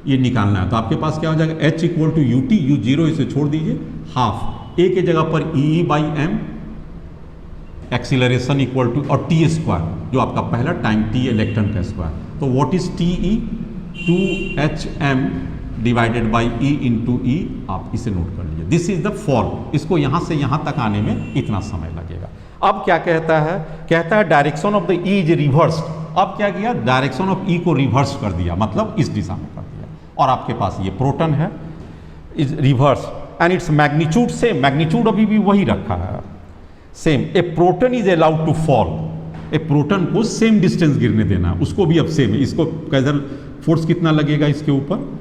ये निकालना है। तो आपके पास क्या हो जाएगा, h equal to U T, U zero इसे छोड़ दीजिए, हाफ a के जगह पर E by M, acceleration equal to और टी स्क्वायर जो आपका पहला टाइम t इलेक्ट्रॉन का स्क्वायर। तो what is T E, 2hm divided by E into E, आप इसे नोट कर लीजिए। दिस इज द फॉल, इसको यहां से यहां तक आने में इतना समय लगेगा। अब क्या कहता है, कहता है direction of the E is reversed. अब क्या किया, डायरेक्शन ऑफ ई को रिवर्स कर दिया, मतलब इस दिशा में कर दिया। और आपके पास ये प्रोटॉन है, is reverse and its magnitude same, magnitude अभी भी वही रखा है same. A proton is allowed to fall, a proton को सेम डिस्टेंस गिरने देना है, उसको भी अब सेम है। इसको कैजल फोर्स कितना लगेगा इसके ऊपर,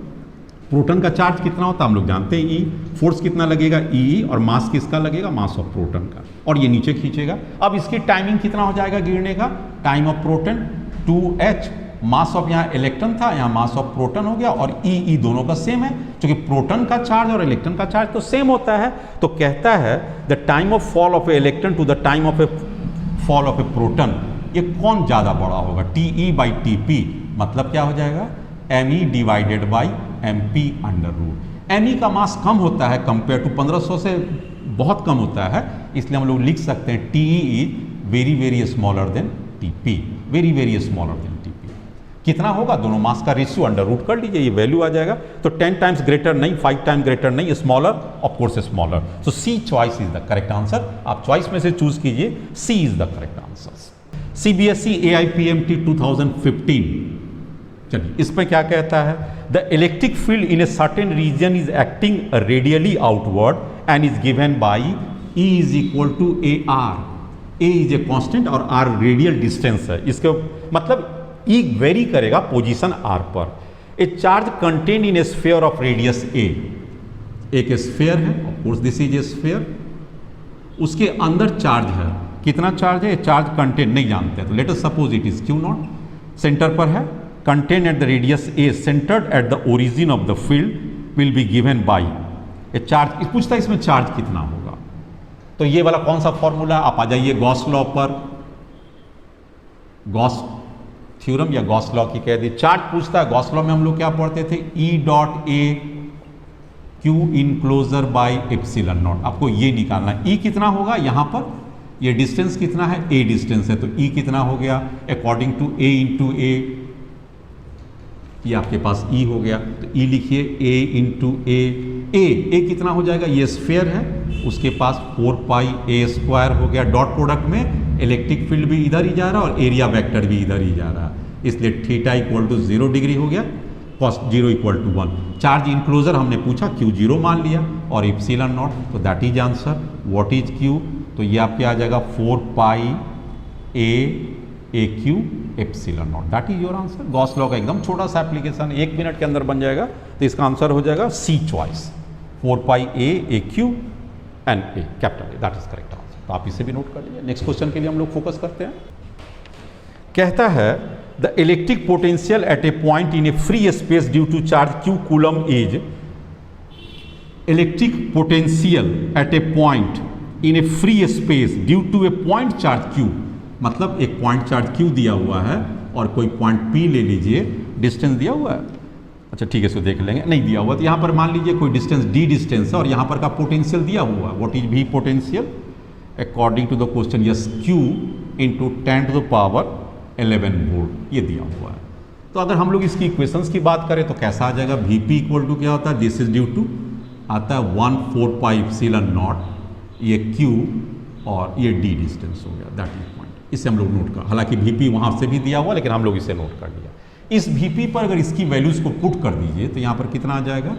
प्रोटॉन का चार्ज कितना होता है हम लोग जानते हैं, ई। फोर्स कितना लगेगा, ई, और मास किसका लगेगा, मास ऑफ प्रोटॉन का, और ये नीचे खींचेगा। अब इसकी टाइमिंग कितना हो जाएगा गिरने का, time of proton 2h, mass of यहाँ इलेक्ट्रॉन था, यहाँ मास ऑफ प्रोटॉन हो गया, और ई दोनों का सेम है, क्योंकि प्रोटॉन का चार्ज और इलेक्ट्रॉन का चार्ज तो सेम होता है। तो कहता है the time of fall of a electron to the time of a fall of a proton, ये कौन ज़्यादा बड़ा होगा, t e by t p. मतलब क्या हो जाएगा, m e divided by m p under root. M e का मास कम होता है कंपेयर टू 1500 से बहुत कम होता है, इसलिए हम लोग लिख सकते हैं T E very very smaller then T P, very very smaller then T P. कितना होगा, दोनों मास का रेशियो अंडर रूट कर लीजिए, ये वैल्यू आ जाएगा। तो 10 टाइम्स ग्रेटर नहीं, 5 टाइम्स ग्रेटर नहीं, smaller, of course smaller. So C choice is the correct answer. आप चॉइस में से चूज कीजिए, C is the correct answer. CBSE AIPMT 2015, चलिए इसमें क्या कहता है, the electric field in a certain region is acting radially outward and is given by E is equal to AR। A is a constant और R radial distance है, इसके मतलब E very करेगा पोजीशन आर पर। A charge contain in a sphere of radius A, एक sphere है, of course this is a sphere, उसके अंदर चार्ज है, कितना चार्ज है, चार्ज कंटेन नहीं जानते, तो let us suppose it is Q0, centre पर है, contain at the radius A, centred at the origin of the field will be given by A charge. पूछता है इसमें चार्ज कितना होगा, तो ये वाला कौन सा फॉर्मूला, आप आ जाइए गॉस लॉ पर, गॉस थ्योरम या गॉस लॉ की कह दी। चार्ज पूछता है, गॉस लॉ में हम लोग क्या पढ़ते थे, E dot A Q enclosure by epsilon not. आपको ये निकालना है, E कितना होगा, यहाँ पर ये डिस्टेंस कितना है, A डिस्टेंस है, तो E कितना हो गया अकॉर्डिंग टू A इंटू ए, ये आपके पास E हो गया, तो E लिखिए A इंटू ए कितना हो जाएगा, ये स्फीयर है, उसके पास 4 पाई A स्क्वायर हो गया, डॉट प्रोडक्ट में इलेक्ट्रिक फील्ड भी इधर ही जा रहा है और एरिया वेक्टर भी इधर ही जा रहा है, इसलिए थीटा इक्वल टू 0 डिग्री हो गया, cos 0 equal to 1। Charge enclosure हमने पूछा Q0 मान लिया और एप्सिलॉन नॉट, तो that is answer. What is Q, तो ये आपके आ जाएगा 4 pi A Q epsilon naught, that is your answer. Gauss law का एकदम छोटा सा एप्लीकेशन, 1 मिनट के अंदर बन जाएगा, तो इसका आंसर हो जाएगा C choice, 4 pi A Q and A capital A, that is correct answer. तो आप इसे भी नोट कर लीजिए। नेक्स्ट क्वेश्चन के लिए हम लोग फोकस करते हैं। कहता है the electric potential at a point in a free space due to charge q coulomb is, electric potential at a point in a free space due to a point charge q, मतलब एक point charge Q दिया हुआ है और कोई point P ले लीजिए, distance दिया हुआ है, अच्छा ठीक है इसको देख लेंगे, नहीं दिया हुआ तो यहाँ पर मान लीजिए कोई डिस्टेंस डी डिस्टेंस है और यहाँ पर का पोटेंशियल दिया हुआ है, व्हाट इज भी potential according to the question, yes q into 10 to the power 11 volt, ये दिया हुआ है। तो अगर हम लोग इसकी इक्वेशंस की बात करें तो कैसा आ जाएगा, Vp इक्वल टू क्या होता है, दिस इज ड्यू टू आता है 1/4 पाई एप्सिलॉन नॉट, ये Q और ये D डिस्टेंस हो गया, दैट इज पॉइंट। इसे हम लोग नोट कर, हालांकि Vp वहाँ से भी दिया हुआ लेकिन हम लोग इसे नोट कर लिया। इस Vp पर अगर इसकी वैल्यूज को पुट कर दीजिए तो यहाँ पर कितना आ जाएगा,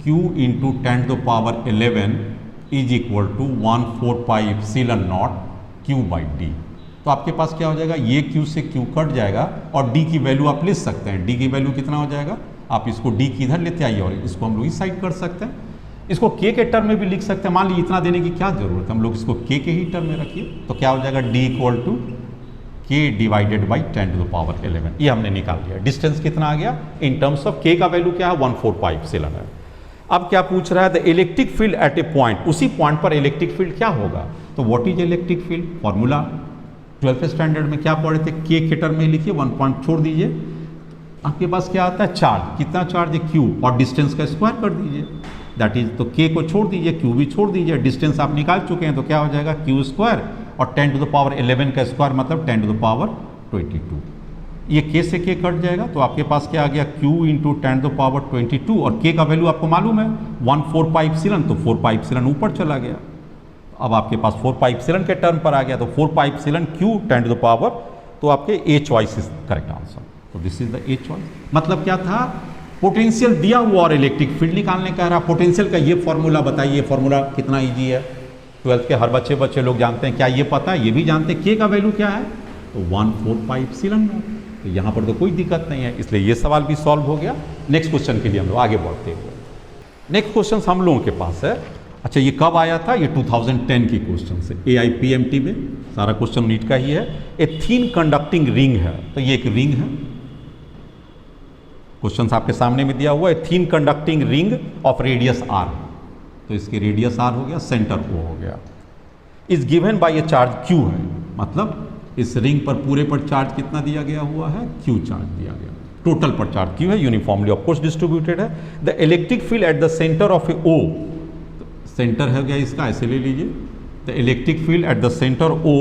Q into 10⁻11 is equal to 1/4 pi epsilon naught Q by d. तो आपके पास क्या हो जाएगा, ये Q से Q कट जाएगा और D की वैल्यू आप ले सकते हैं। D की वैल्यू कितना हो जाएगा, आप इसको D की इधर लेते आइए और इसको हम लोग इस साइड कर सकते हैं। इसको K के टर्म में भी लिख सकते हैं, मान लीजिए इतना देने की क्या जरूरत है, हम लोग इसको K के ही टर्म में रखिए तो क्या हो जाएगा, D equal to K divided by 10⁻11। ये हमने निकाल लिया। डिस्टेंस कितना आ गया, इन टर्म्स ऑफ K का वैल्यू क्या है, 1/4 पाई एप्सिलॉन है। अब क्या पूछ रहा है, the electric field at a point, उसी पॉइंट पर इलेक्ट्रिक फील्ड क्या होगा। तो what is electric field, formula 12th standard में क्या पढ़े थे, K के टर्म में लिखिए, 1 पॉइंट छोड़ दीजिए, आपके पास क्या आता है, चार्ज, कितना चार्ज है Q और डिस्टेंस का स्क्वायर कर दीजिए, दैट इज, तो K को छोड़ दीजिए, Q भी छोड़ दीजिए, डिस्टेंस आप निकाल चुके हैं तो क्या हो जाएगा, Q स्क्वायर और 10⁻11 का स्क्वायर मतलब 10⁻22। ये K से K कट जाएगा तो आपके पास क्या आ गया, Q इंटू 10⁻22 और K का वैल्यू आपको मालूम है 1/4 पाई एप्सिलॉन, तो 4 पाई एप्सिलॉन ऊपर चला गया। अब आपके पास 4 पाई एप्सिलॉन के टर्म पर आ गया तो 4 पाई एप्सिलॉन Q 10⁻, तो आपके A choice is correct answer. तो this is the A choice. मतलब क्या था, पोटेंशियल दिया हुआ और इलेक्ट्रिक फील्ड निकालने का रहा। पोटेंशियल का ये फॉर्मूला बताइए, फॉर्मूला कितना इजी है, 12th के हर बच्चे लोग जानते हैं, क्या ये पता है, ये भी जानते हैं K का वैल्यू क्या है, तो 1/4 पाई एप्सिलॉन नॉट। तो यहाँ पर तो कोई दिक्कत नहीं है, इसलिए ये सवाल भी सॉल्व हो गया। नेक्स्ट क्वेश्चन के लिए हम लोग आगे बढ़ते हुए, नेक्स्ट क्वेश्चन हम लोगों के पास है। अच्छा, ये कब आया था, ये 2010 की क्वेश्चन से, AIPMT में, सारा क्वेश्चन नीट का ही है। ए थिन कंडक्टिंग रिंग है, तो ये एक रिंग है, क्वेश्चन आपके सामने में दिया हुआ है, thin conducting ring of radius R, तो इसकी रेडियस R हो गया, सेंटर O हो गया, is given by A charge Q है, मतलब इस रिंग पर पूरे पर चार्ज कितना दिया गया हुआ है, Q चार्ज दिया गया, टोटल पर चार्ज Q है, यूनिफॉर्मली ऑफ कोर्स डिस्ट्रीब्यूटेड है। The electric field at the centre of a O, centre है गया इसका, ऐसे ले लीजिए, the electric field at the centre O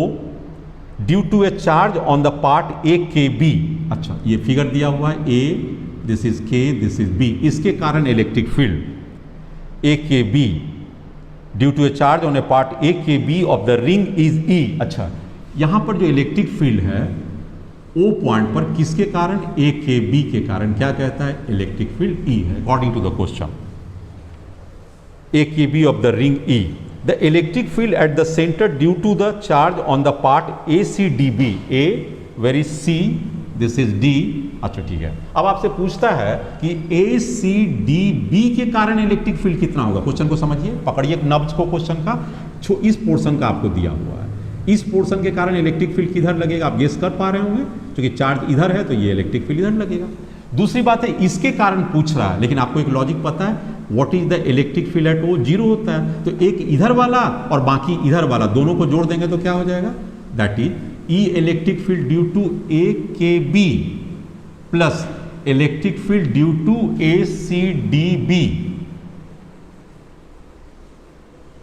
due to a charge on the part AKB। अच्छा, ये फिगर दिया हुआ है, A, this is K, this is B, इसके कारण electric field AKB due to a charge on a part AKB of the ring is E। अच्छा, यहाँ पर जो इलेक्ट्रिक फील्ड है O पॉइंट पर किसके कारण, AKB के कारण, क्या कहता है, इलेक्ट्रिक फील्ड E है, according to the question, AKB of the ring E. The electric field at the center due to the charge on the part ACDB. A, where is C? This is D. अच्छा ठीक है, अब आपसे पूछता है कि ACDB के कारण इलेक्ट्रिक फील्ड कितना होगा। क्वेश्चन को समझिए, पकड़िए नब्ज को क्वेश्चन का, इस पोर्शन का आपको दिया हुआ है, इस पोर्शन के कारण इलेक्ट्रिक फील्ड किधर लगेगा, आप गेस कर पा रहे होंगे, क्योंकि चार्ज इधर है तो ये इलेक्ट्रिक फील्ड इधर लगेगा। दूसरी बात है, इसके कारण पूछ रहा है, लेकिन आपको एक लॉजिक पता है, what is the electric field eight O, 0 होता है, तो एक इधर वाला और बाकी इधर वाला दोनों को जोड़ देंगे तो क्या हो जाएगा, that is E electric field due to AKB plus electric field due to ACDB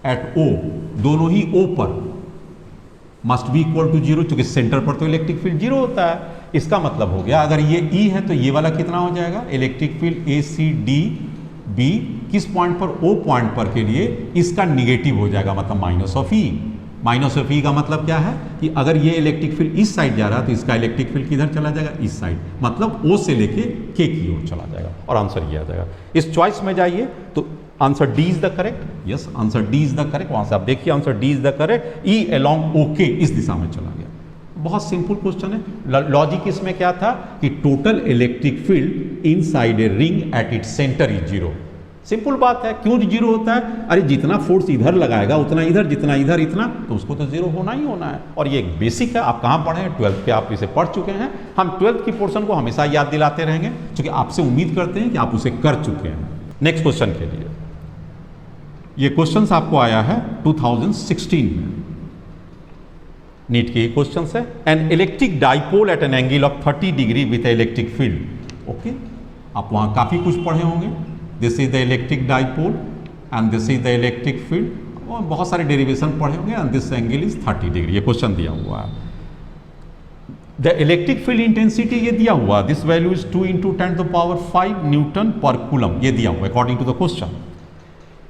at O, दोनों ही O पर मस्ट बी इक्वल टू 0, क्योंकि सेंटर पर तो इलेक्ट्रिक फील्ड 0 होता है। इसका मतलब हो गया, अगर ये E है तो ये वाला कितना हो जाएगा, इलेक्ट्रिक फील्ड ACDB किस पॉइंट पर, O पॉइंट पर के लिए इसका निगेटिव हो जाएगा, मतलब minus of E। Minus of E का मतलब क्या है कि अगर ये इलेक्ट्रिक फील्ड इस साइड जा रहा है तो इसका इलेक्ट्रिक फील्ड किधर चला जाएगा, इस साइड, मतलब O से लेके K की ओर चला जाएगा, और आंसर ये आ जाएगा। इस चॉइस में जाइए तो answer D is the correct, yes answer D is the correct, वहां से आप देखिए answer D is the correct, E along OK इस दिशा में चला गया। बहुत सिंपल क्वेश्चन है। लॉजिक इसमें क्या था कि total electric field inside a ring at its centre is 0। Simple बात है, क्यों 0 होता है, अरे जितना फोर्स इधर लगाएगा उतना इधर, जितना इधर इतना, तो उसको तो 0 होना ही होना है। और ये एक बेसिक है, आप कहाँ पढ़े हैं, 12th पे आप इसे पढ़ चुके हैं। हम 12th की पोर्शन को हमेशा याद दिलाते रहेंगे, क्योंकि आपसे उम्मीद करते हैं कि आप उसे कर चुके हैं। नेक्स्ट क्वेश्चन के लिए, ये क्वेश्चन आपको आया है 2016 में, नीट के क्वेश्चन है। An electric dipole at an angle of 30 degree with electric field. Okay, आप वहाँ काफ़ी कुछ पढ़े होंगे। This is the electric dipole and this is the electric field, और बहुत सारे डेरिवेशन पढ़े होंगे, and this angle is 30 degree. ये क्वेश्चन दिया हुआ है। द इलेक्ट्रिक फील्ड इंटेंसिटी ये दिया हुआ, this value is 2 × 10⁵ newton per coulomb, ये दिया हुआ according to the question.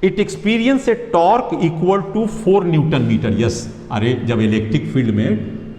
It experience a torque equal to 4 newton metre. Yes, अरे जब इलेक्ट्रिक फील्ड में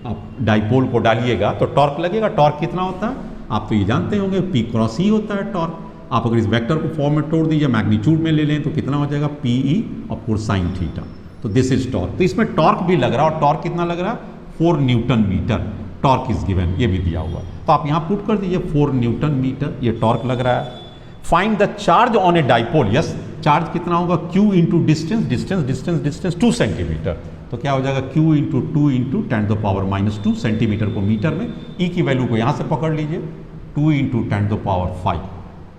आप डाइपोल को डालिएगा तो टॉर्क लगेगा। टॉर्क कितना होता है आप तो ये जानते होंगे, P क्रॉस E होता है टॉर्क। आप अगर इस वेक्टर को फॉर्म में तोड़ दीजिए, मैग्नीट्यूड में ले लें तो कितना हो जाएगा, PE और कोस साइन थीटा। तो दिस इज टॉर्क। तो इसमें टॉर्क भी लग रहा है, और टॉर्क कितना लग रहा है, 4 newton metre. Torque is given, ये भी दिया हुआ। तो आप यहाँ पुट कर दीजिए 4 न्यूटन मीटर, ये टॉर्क लग रहा है। Find the charge on a dipole. Yes, charge कितना होगा, Q × distance, distance distance distance 2 centimetre. तो क्या हो जाएगा, Q × 2 × 10⁻² सेंटीमीटर को मीटर में। E की वैल्यू को यहाँ से पकड़ लीजिए, 2 × 10⁵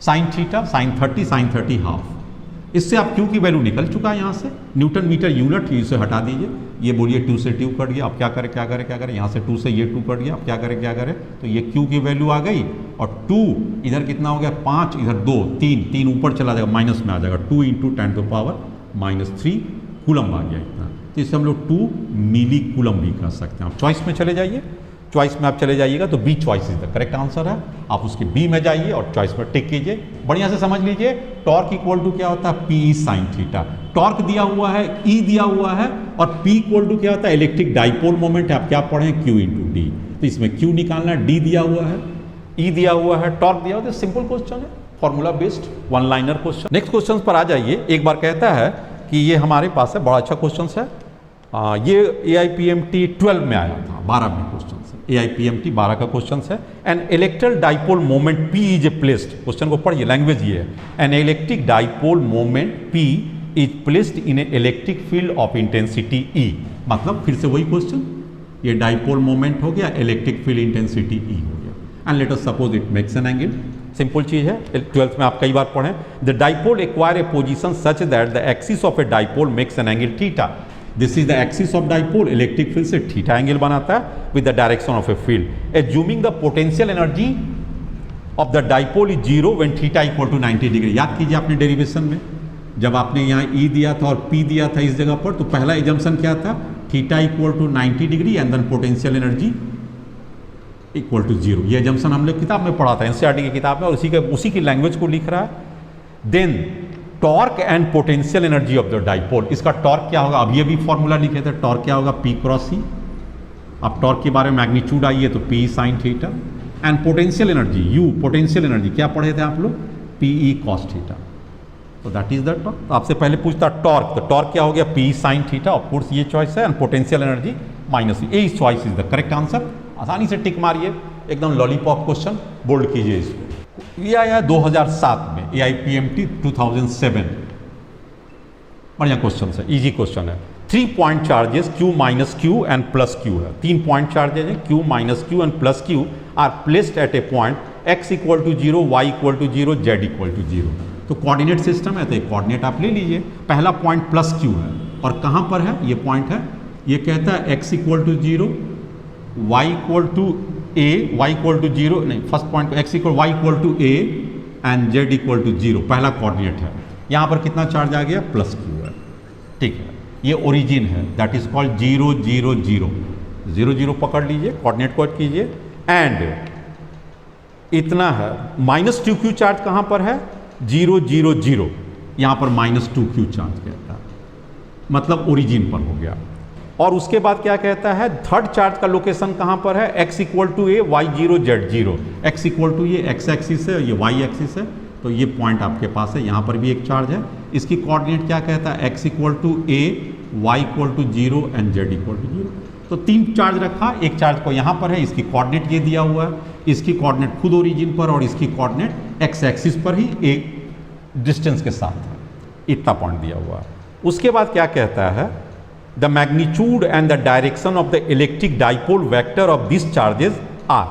साइन थीटा, साइन 30 हाफ। इससे आप Q की वैल्यू निकल चुका है यहाँ से। न्यूटन मीटर यूनिट, इसे हटा दीजिए। ये बोलिए 2 से 2 कट गया, अब क्या करें क्या करें क्या करें, यहाँ से 2 से ये 2 कट गया, अब क्या करें क्या करें। तो ये Q की वैल्यू आ गई, और 2 इधर कितना हो गया, 5, इधर 2, 3 ऊपर चला जाएगा, माइनस में आ जाएगा, 2 × 10⁻³ कूलम आ गया इतना। तो इसे हम लोग 2 मिली कूलम भी कर सकते हैं। आप चॉइस में चले जाइए, चॉइस में आप चले जाइएगा तो B choice is the correct answer है। आप उसके बी में जाइए और चॉइस पर टिक कीजिए। बढ़िया से समझ लीजिए, टॉर्क इक्वल टू क्या होता है, PE साइन थीटा। टॉर्क दिया हुआ है, E दिया हुआ है, और P इक्वल टू क्या होता है, इलेक्ट्रिक डाइपोल मोमेंट है। आप क्या पढ़े, Q × D। तो इसमें Q निकालना है, D दिया हुआ है, E दिया हुआ है, टॉर्क दिया हुआ है। सिंपल क्वेश्चन है, formula based 1 liner question. Next question पर आ जाइए। एक बार कहता है कि ये हमारे पास है, बड़ा अच्छा क्वेश्चन है। ये AIPMT 12 में आया था, 12 में क्वेश्चन है। AIPMT 12 का क्वेश्चन है। An electric dipole moment P is a placed, question को पढ़िए, लैंग्वेज ये है। An electric dipole moment P is placed in A electric field of intensity E। मतलब फिर से वही क्वेश्चन, ये डाइपोल मोमेंट हो गया, इलेक्ट्रिक फील्ड इंटेंसिटी E हो गया। And let us suppose it makes an angle. Simple चीज है, 12th में आप कई बार पढ़ें। The dipole acquire a position such that the axis of a dipole makes an angle theta. This is the axis of dipole, electric field से theta angle बनाता है with the direction of a field. Assuming the potential energy of the dipole is 0 when theta equal to 90 degree. याद कीजिए आपने derivation में, जब आपने यहाँ E दिया था और P दिया था इस जगह पर, तो पहला एजम्पशन क्या था, theta equal to 90 degree and then potential energy equal to 0। ये एजम्पशन हम लोग किताब में पढ़ा था, NCERT की किताब में, और उसी की लैंग्वेज को लिख रहा है। Then torque and potential energy of the dipole. इसका टॉर्क क्या होगा, अभी अभी फॉर्मूला लिखे थे, टॉर्क क्या होगा, P क्रॉस E। अब टॉर्क के बारे में मैग्नीट्यूड आई है तो PE sine theta, and potential energy U, potential energy क्या पढ़े थे आप लोग, PE कॉस थीटा। तो दैट इज द टॉर्क। तो आपसे पहले पूछता टॉर्क, तो टॉर्क क्या हो गया, PE sine theta, of course ये चॉइस है, and potential energy minus E। इस choice is the correct answer. आसानी से टिक मारिए, एकदम लॉलीपॉप क्वेश्चन, बोल्ड कीजिए इसको। ये आया 2007 में, AIPMT 2007। बढ़िया क्वेश्चन है, इजी क्वेश्चन है। 3 point charges Q minus Q and plus Q है। 3 पॉइंट चार्जेस हैं, Q minus Q and plus Q are placed at a point x equal to 0, y equal to 0, z equal to 0। तो coordinate system है, तो एक coordinate आप ले लीजिए। पहला पॉइंट प्लस Q है, और कहाँ पर है ये पॉइंट है, ये कहता है x equal to 0, y equal to a, y equal to 0, नहीं, first point x equal y equal to a and z equal to 0, पहला कोऑर्डिनेट है। यहाँ पर कितना चार्ज आ गया, प्लस Q है, ठीक है। ये ओरिजिन है, दैट इज कॉल्ड 0 0 0 0 0 पकड़ लीजिए, कोऑर्डिनेट कोड कीजिए, एंड इतना है माइनस 2Q चार्ज कहाँ पर है, 0 0 0, यहाँ पर माइनस 2Q चार्ज कहता है, मतलब ओरिजिन पर हो गया। और उसके बाद क्या कहता है, थर्ड चार्ज का लोकेशन कहाँ पर है, x equal to a, y 0, z 0। x equal to ये x एक्सिस है, ये y एक्सिस है, तो ये पॉइंट आपके पास है। यहाँ पर भी एक चार्ज है, इसकी कोऑर्डिनेट क्या कहता है, x equal to a, y equal to 0 and z equal to 0। तो 3 चार्ज रखा, एक चार्ज को यहाँ पर है, इसकी कोऑर्डिनेट ये दिया हुआ है, इसकी कोऑर्डिनेट खुद ओरिजिन पर, और इसकी कोऑर्डिनेट x एक्सिस पर ही एक डिस्टेंस के साथ है, इतना पॉइंट दिया हुआ है। उसके बाद क्या कहता है, the magnitude and the direction of the electric dipole vector of this charges are.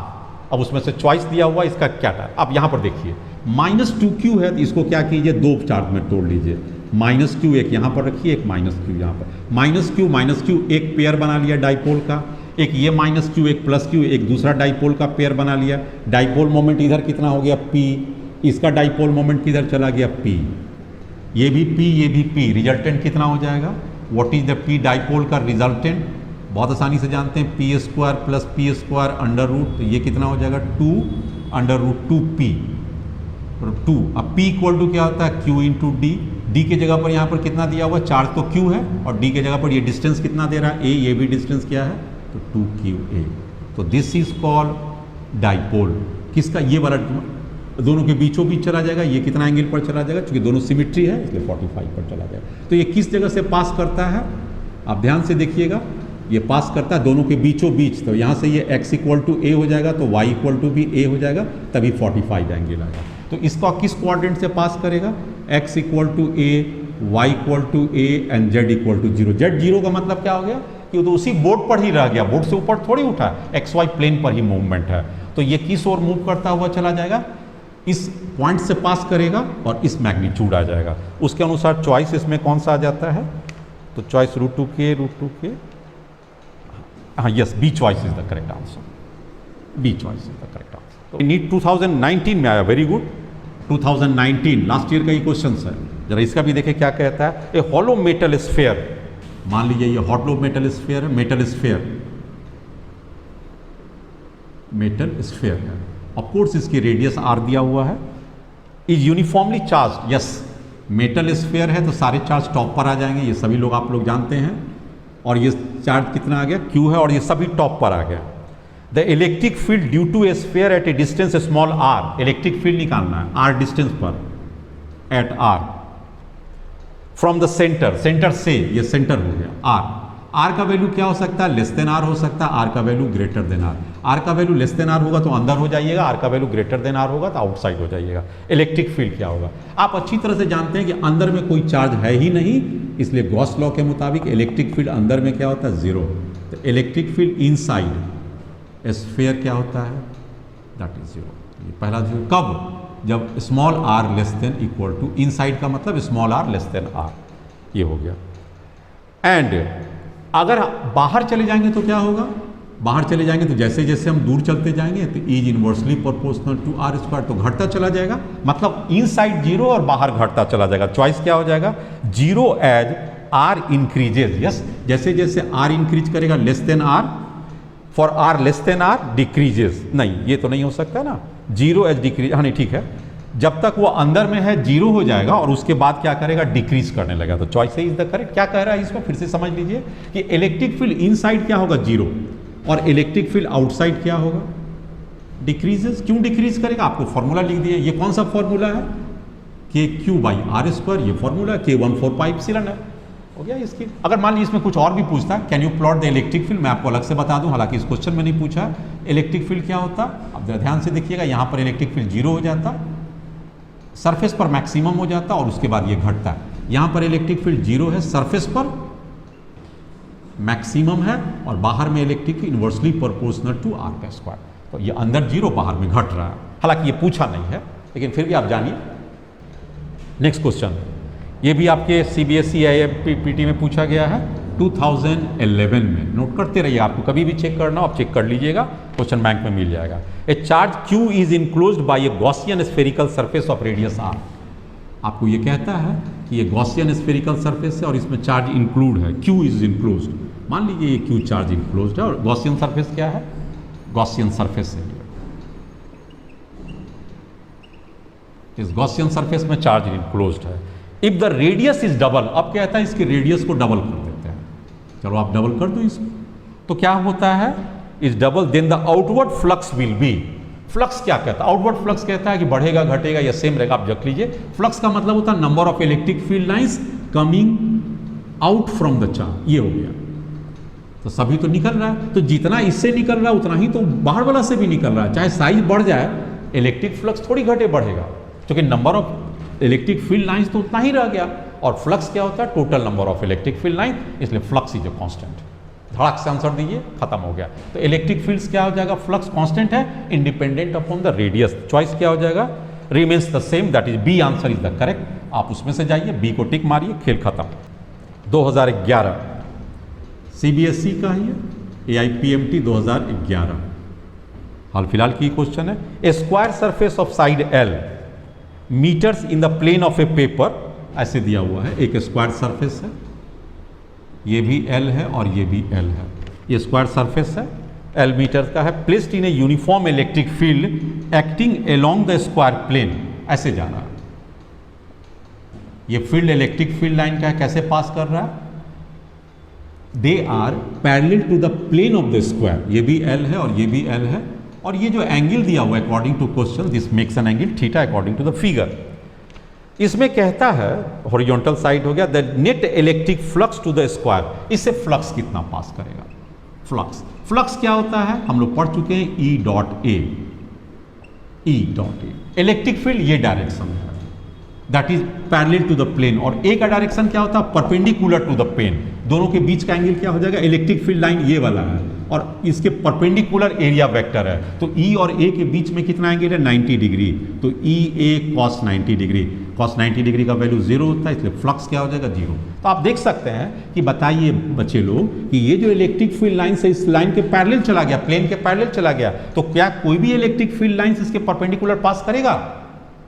अब उसमें से चॉइस दिया हुआ, इसका क्या था, अब यहाँ पर देखिए माइनस 2Q है, तो इसको क्या कीजिए, 2 चार्ज में तोड़ लीजिए। माइनस Q एक यहाँ पर रखिए, एक माइनस Q यहाँ पर। माइनस Q एक पेयर बना लिया डाइपोल का, एक ये माइनस Q, एक प्लस Q, एक दूसरा डाइपोल का पेयर बना लिया। डाइपोल मोमेंट इधर कितना हो गया, P, इसका डाइपोल मोमेंट किधर चला गया, P, ये भी P, ये भी P, रिजल्टेंट कितना हो जाएगा, what is the P dipole का रिजल्टेंट, बहुत आसानी से जानते हैं, p square plus p square under root, तो ये कितना हो जाएगा 2 अंडर रूट 2p 2। अब p इक्वल टू क्या होता है q इंटू डी। डी की जगह पर यहाँ पर कितना दिया हुआ, चार्ज तो q है, और d की जगह पर ये डिस्टेंस कितना दे रहा है a, ये भी डिस्टेंस क्या है तो 2qa। तो दिस इज कॉल्ड डाइपोल। किसका, ये वाला दोनों के बीचों बीच चला जाएगा, ये कितना एंगल पर चला जाएगा, क्योंकि दोनों सिमिट्री है इसलिए 45 पर चला जाएगा। तो ये किस जगह से पास करता है, आप ध्यान से देखिएगा, ये पास करता है दोनों के बीचों बीच। तो यहाँ से ये x इक्वल टू ए हो जाएगा, तो y इक्वल टू भी a हो जाएगा, तभी 45 एंगल आएगा। तो इसको किस क्वाड्रेंट से पास करेगा, x equal to a, y equal to a and z equal to 0। z 0 का मतलब क्या हो गया कि तो उसी बोर्ड पर ही रह गया, बोर्ड से ऊपर थोड़ी उठा, एक्स वाई प्लेन पर ही मूवमेंट है। तो ये किस ओर मूव करता हुआ चला जाएगा, इस पॉइंट से पास करेगा और इस मैग्नीट्यूड आ जाएगा। उसके अनुसार चॉइस इसमें कौन सा आ जाता है, तो चॉइस √2k, हाँ yes, B choice is the correct answer, B choice is the correct answer. तो नीट 2019 में आया, वेरी गुड, 2019 लास्ट ईयर का ये क्वेश्चन है। जरा इसका भी देखें क्या कहता है। ए हॉलो मेटल स्फेयर, मान लीजिए ये हॉलो मेटल स्फेयर है, मेटल स्फेयर है, ऑफ कोर्स इसकी रेडियस r दिया हुआ है, is uniformly charge, yes, metal sphere है तो सारे चार्ज टॉप पर आ जाएंगे, ये सभी लोग आप लोग जानते हैं। और ये चार्ज कितना आ गया, q है, और ये सभी टॉप पर आ गया। The electric field due to a sphere at a distance small r, electric field निकालना है r डिस्टेंस पर, at r from the centre, centre से, ये सेंटर हो गया r का वैल्यू क्या हो सकता है, लेस देन r हो सकता है, r का वैल्यू ग्रेटर देन r का वैल्यू लेस देन r होगा तो अंदर हो जाइएगा, r का वैल्यू ग्रेटर देन r होगा तो आउटसाइड हो जाइएगा। इलेक्ट्रिक फील्ड क्या होगा, आप अच्छी तरह से जानते हैं कि अंदर में कोई चार्ज है ही नहीं, इसलिए गॉस लॉ के मुताबिक इलेक्ट्रिक फील्ड अंदर में क्या होता है, 0। तो इलेक्ट्रिक फील्ड इनसाइड स्फीयर क्या होता है, दैट इज 0। ये पहला 0 कब, जब small r less than equal to, inside का मतलब small r less than r, ये हो गया। एंड अगर बाहर चले जाएंगे तो क्या होगा, बाहर चले जाएंगे तो जैसे जैसे हम दूर चलते जाएंगे तो is inversely proportional to r square, तो घटता चला जाएगा, मतलब इनसाइड 0 और बाहर घटता चला जाएगा। चॉइस क्या हो जाएगा, 0 एज r इंक्रीजेज, यस, जैसे जैसे r इंक्रीज करेगा less than r, for r less than r decreases, नहीं ये तो नहीं हो सकता ना, 0 एज डिक्रीज, हाँ नहीं ठीक है, जब तक वो अंदर में है 0 हो जाएगा और उसके बाद क्या करेगा, डिक्रीज करने लगेगा। तो चॉइस इज द करेक्ट। क्या कह रहा है इसमें, फिर से समझ लीजिए कि इलेक्ट्रिक फील्ड इनसाइड क्या होगा, 0, और इलेक्ट्रिक फील्ड आउटसाइड क्या होगा, डिक्रीजेस। क्यों डिक्रीज करेगा, आपको फॉर्मूला लिख दिया, ये कौन सा फॉर्मूला है, KQ/r², ये फॉर्मूला K1/4πε है, हो गया इसकी। अगर मान लीजिए इसमें कुछ और भी पूछता है, can you plot the electric field, मैं आपको अलग से बता दूं, हालांकि इस क्वेश्चन में नहीं पूछा इलेक्ट्रिक फील्ड क्या होता। अब ध्यान से देखिएगा, यहाँ पर इलेक्ट्रिक फील्ड 0 हो जाता, सरफेस पर मैक्सिमम हो जाता और उसके बाद ये घटता है। यहाँ पर इलेक्ट्रिक फील्ड 0 है, सरफेस पर मैक्सिमम है और बाहर में electric inversely proportional to r का स्क्वायर। तो ये अंदर 0 बाहर में घट रहा है, हालांकि ये पूछा नहीं है लेकिन फिर भी आप जानिए। नेक्स्ट क्वेश्चन, ये भी आपके CBSE IIPT में पूछा गया है 2011 में, नोट करते रहिए, आपको कभी भी चेक करना हो आप चेक कर लीजिएगा, क्वेश्चन बैंक में मिल जाएगा। ए charge Q is enclosed bye A Gaussian spherical surface of radius r, आपको ये कहता है कि ये गॉसियन स्फेरिकल सरफेस है और इसमें चार्ज इंक्लूड है, Q इज इनक्लोज्ड, मान लीजिए ये Q चार्ज इनक्लोज्ड है और गॉसियन सरफेस क्या है, गॉसियन सरफेस है, इस गॉसियन सरफेस में चार्ज इनक्लोज्ड है। If the radius is double, अब कहता है इसकी रेडियस को डबल कर देते हैं, चलो आप डबल कर दो इसको, तो क्या होता है, is double, then the outward flux will be, flux क्या कहता है, आउटवर्ड फ्लक्स कहता है कि बढ़ेगा घटेगा या सेम रहेगा, आप रख लीजिए। फ्लक्स का मतलब होता है number of electric field lines coming out from the charge, ये हो गया। तो सभी तो निकल रहा है, तो जितना इससे निकल रहा है उतना ही तो बाहर वाला से भी निकल रहा है, चाहे साइज बढ़ जाए इलेक्ट्रिक फ्लक्स थोड़ी घटे बढ़ेगा, क्योंकि number of electric field lines तो उतना ही रह गया, और फ्लक्स क्या होता है, total number of electric field line, इसलिए फ्लक्स इज ए कांस्टेंट। धड़क से आंसर दीजिए, खत्म हो गया। तो इलेक्ट्रिक फील्ड्स क्या हो जाएगा, फ्लक्स कांस्टेंट है independent upon the radius, choice क्या हो जाएगा, remains the same, that is B answer is the correct. आप उसमें से जाइए, बी को टिक मारिए, खेल खत्म। 2011 CBSE का ही है, AIPMT 2011 हाल फिलहाल की क्वेश्चन है। A square surface of side L metres in the plane of a paper, ऐसे दिया हुआ है, एक स्क्वायर सरफेस है, ये भी L है और ये भी L है, ये स्क्वायर सरफेस है, L मीटर का है, placed in a uniform electric field acting along the square plane, ऐसे जा रहा है। ये फील्ड इलेक्ट्रिक फील्ड लाइन का है, कैसे पास कर रहा है? They are parallel to the plane of the square, ये भी L है और ये भी L है, और ये जो एंगल दिया हुआ है according to question, this makes an angle theta according to the figure. इसमें कहता है हॉरिजॉन्टल साइड हो गया, the net electric flux to the square, इससे फ्लक्स कितना पास करेगा? फ्लक्स क्या होता है हम लोग पढ़ चुके हैं, E dot A. Electric field ये डायरेक्शन है, that is parallel to the plane, और ए का डायरेक्शन क्या होता है? Perpendicular to the plane. दोनों के बीच का एंगल क्या हो जाएगा? इलेक्ट्रिक फील्ड लाइन ये वाला है और इसके परपेंडिकुलर एरिया वेक्टर है, तो ई और ए के बीच में कितना एंगल है? 90 डिग्री। तो ई A cos 90 degree, cos 90 degree का वैल्यू 0 होता है, इसलिए फ्लक्स क्या हो जाएगा? 0। तो आप देख सकते हैं कि बताइए बच्चे लोग कि ये जो इलेक्ट्रिक फील्ड लाइन से इस लाइन के पैरेलल चला गया, प्लेन के पैरेलल चला गया, तो क्या कोई भी इलेक्ट्रिक फील्ड लाइन इसके परपेंडिकुलर पास करेगा?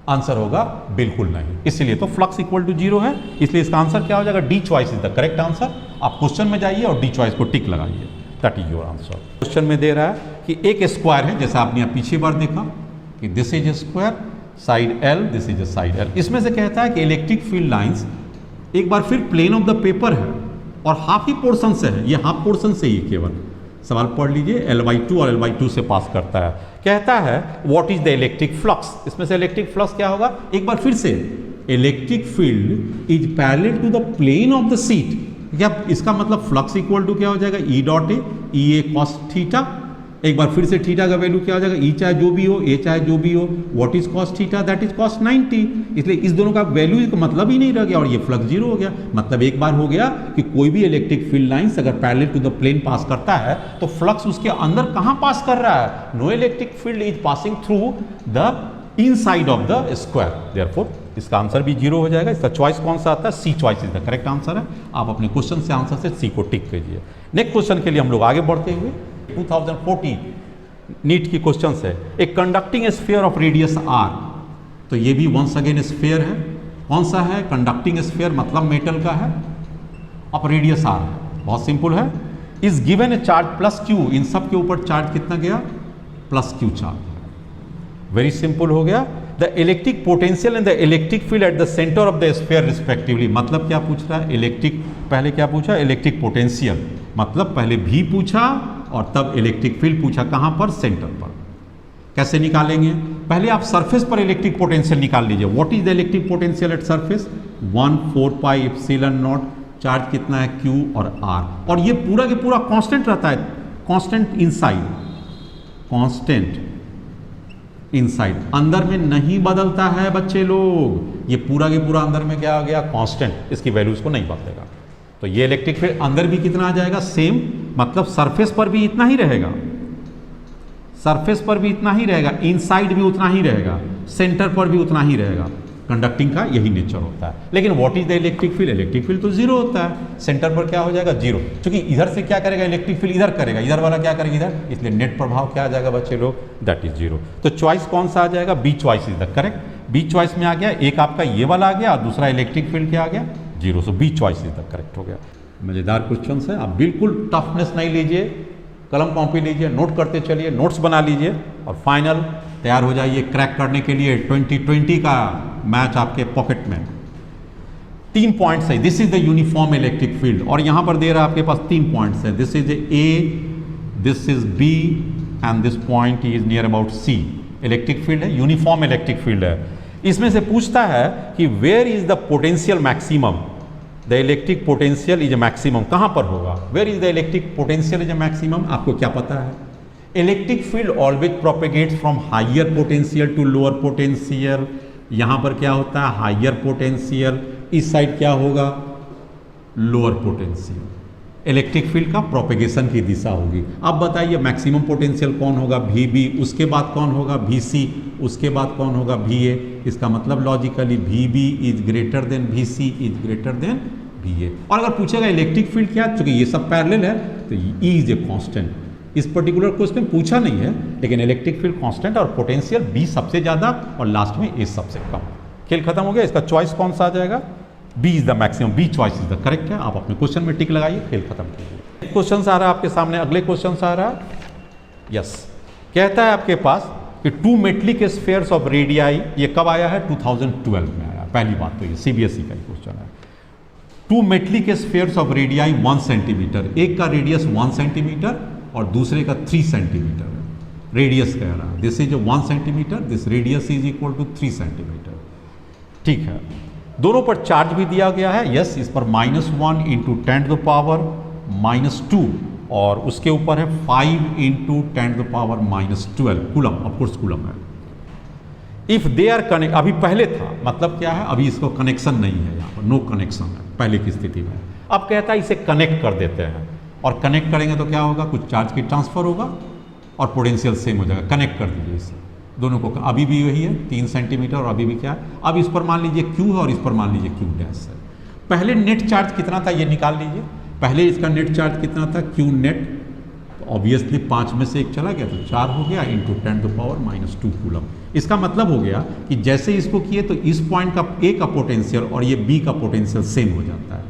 आंसर होगा बिल्कुल नहीं। इसलिए तो फ्लक्स इक्वल टू 0 है, इसलिए इसका आंसर क्या हो जाएगा? D choice is the correct answer. आप क्वेश्चन में जाइए और डी चॉइस को टिक लगाइए, that is your answer. Question में दे रहा है कि एक स्क्वायर है, जैसा आपने पीछे बार देखा कि this is A square, side L, this is A side L। इसमें से कहता है कि इलेक्ट्रिक फील्ड लाइंस एक बार फिर प्लेन ऑफ द पेपर है और हाफ ही पोर्शन से है, ये हाफ पोर्शन से ही केवल सवाल पढ़ लीजिए, L/2 और L/2 से पास करता है। कहता है what is the electric flux, इसमें से इलेक्ट्रिक फ्लक्स क्या होगा? एक बार फिर से, electric field is parallel to the plane of the sheet, क्या इसका मतलब फ्लक्स इक्वल टू क्या हो जाएगा? E dot A, E A cos theta. एक बार फिर से थीटा का वैल्यू क्या हो जाएगा? ई चाहे जो भी हो, ए चाहे जो भी हो, what is cos theta? That is cos 90। इसलिए इस दोनों का वैल्यू का मतलब ही नहीं रह गया और ये फ्लक्स 0 हो गया। मतलब एक बार हो गया कि कोई भी इलेक्ट्रिक फील्ड लाइंस अगर पैरेलल टू द प्लेन पास करता है तो फ्लक्स उसके अंदर कहां पास कर रहा है? No electric field is passing through the inside of the square, therefore इसका आंसर भी 0 हो जाएगा। इसका चॉइस कौन सा आता है? C choice is the correct answer है। आप अपने क्वेश्चन से आंसर से सी को टिक कीजिए। नेक्स्ट क्वेश्चन के लिए हम लोग आगे बढ़ते हुए 2014 नीट की क्वेश्चन है, एक conducting sphere of radius r, तो ये भी वंस अगेन स्फीयर है। कौन सा है? कंडक्टिंग स्फीयर, मतलब मेटल का है, अब रेडियस r है, बहुत सिंपल है। Is given A charge plus q, इन सब के ऊपर चार्ज कितना गया? Plus q charge. Very simple हो गया। The electric potential and the electric field at the centre of the sphere respectively, मतलब क्या पूछ रहा है? इलेक्ट्रिक, पहले क्या पूछा? इलेक्ट्रिक पोटेंशियल, मतलब पहले भी पूछा और तब इलेक्ट्रिक फील्ड पूछा, कहां पर? सेंटर पर। कैसे निकालेंगे? पहले आप सरफेस पर इलेक्ट्रिक पोटेंशियल निकाल लीजिए। What is the electric potential at surface? 1/4 epsilon not, charge कितना है? Q और R, और ये पूरा के पूरा कांस्टेंट रहता है, कांस्टेंट इनसाइड, कांस्टेंट इनसाइड, अंदर में नहीं बदलता है बच्चे लोग। ये पूरा के पूरा अंदर में क्या आ गया? कांस्टेंट, इसकी वैल्यूज को नहीं बदलेगा। तो ये इलेक्ट्रिक फील्ड अंदर भी कितना आ जाएगा? सेम, मतलब सरफेस पर भी इतना ही रहेगा, सरफेस पर भी इतना ही रहेगा, इनसाइड भी उतना ही रहेगा, सेंटर पर भी उतना ही रहेगा। कंडक्टिंग का यही नेचर होता है। लेकिन what is the electric field? Electric field तो 0 होता है, सेंटर पर क्या हो जाएगा? 0, क्योंकि इधर से क्या करेगा? इलेक्ट्रिक फील्ड इधर करेगा, इधर वाला क्या करेगा? इधर, इसलिए नेट प्रभाव क्या आ जाएगा बच्चे लोग? That is 0। तो चॉइस कौन सा आ जाएगा? B choice is the correct. B choice में आ गया, एक आपका ये वाला आ गया और दूसरा इलेक्ट्रिक फील्ड क्या आ गया? 0। So B choice is the correct हो गया। मजेदार क्वेश्चन है, आप बिल्कुल टफनेस नहीं लीजिए, कलम कॉपी लीजिए, नोट करते चलिए, नोट्स बना लीजिए और फाइनल तैयार हो जाइए क्रैक करने के लिए 2020 का मैच आपके पॉकेट में। 3 पॉइंट्स है, this is the uniform electric field, और यहां पर दे रहा है आपके पास 3 पॉइंट्स है, this is A, this is B and this point is near about C. Electric field है, यूनिफॉर्म इलेक्ट्रिक फील्ड है। इसमें से पूछता है कि where is the potential maximum? The electric potential is a maximum, कहां पर होगा? Where is the electric potential is a maximum? आपको क्या पता है? Electric field always propagates from higher potential to lower potential. यहां पर क्या होता है? हायर पोटेंशियल, इस साइड क्या होगा? Lower potential. इलेक्ट्रिक फील्ड का प्रोपेगेशन की दिशा होगी। अब बताइए मैक्सिमम पोटेंशियल कौन होगा? VB, उसके बाद कौन होगा? VC, उसके बाद कौन होगा? VA। इसका मतलब logically VB is greater than VC is greater than VA। और अगर पूछेगा इलेक्ट्रिक फील्ड क्या, चूंकि ये सब पैरेलल है तो E इज ए कांस्टेंट। इस पर्टिकुलर क्वेश्चन पूछा नहीं है, लेकिन इलेक्ट्रिक फील्ड कांस्टेंट और पोटेंशियल B सबसे ज्यादा और लास्ट में A सबसे कम। खेल खत्म हो गया। इसका चॉइस कौन सा आ जाएगा? B is the maximum, B choice is the correct है। आप अपने क्वेश्चन में टिक लगाइए, खेल खत्म कीजिए। क्वेश्चन आ रहा है आपके सामने, अगले क्वेश्चन आ रहा है। यस, कहता है आपके पास कि two metallic spheres of radii, ये कब आया है? 2012 में आया। पहली बात तो ये सीबीएसई का ही क्वेश्चन है। Two metallic spheres of radii 1 centimetre, एक का रेडियस 1 सेंटीमीटर और दूसरे का 3 सेंटीमीटर है। रेडियस कह रहा है, this is 1 centimetre, this radius is equal to 3 centimetre. ठीक है, दोनों पर चार्ज भी दिया गया है। यस, इस पर -1 इंटू 10⁻⁻² और उसके ऊपर है 5 इंटू 10⁻⁻12 कूलम, ऑफकोर्स कूलम है। इफ दे आर कनेक्ट, अभी पहले था, मतलब क्या है, अभी इसको कनेक्शन नहीं है, यहाँ पर नो कनेक्शन है पहले की स्थिति में। अब कहता है इसे कनेक्ट कर देते हैं, और कनेक्ट करेंगे तो क्या होगा, कुछ चार्ज की ट्रांसफर होगा और पोटेंशियल सेम हो जाएगा। कनेक्ट कर दीजिए इसे दोनों को, अभी भी वही है 3 सेंटीमीटर और अभी भी क्या है। अब इस पर मान लीजिए Q है और इस पर मान लीजिए Q डैश है। पहले नेट चार्ज कितना था ये निकाल लीजिए। पहले इसका नेट चार्ज कितना था, Q नेट, ऑब्वियसली 5 में से 1 चला गया तो 4 हो गया इंटू 10⁻⁻² कूलम। इसका मतलब हो गया कि जैसे इसको किए तो इस पॉइंट का A का पोटेंशियल और ये B का पोटेंशियल सेम हो जाता है।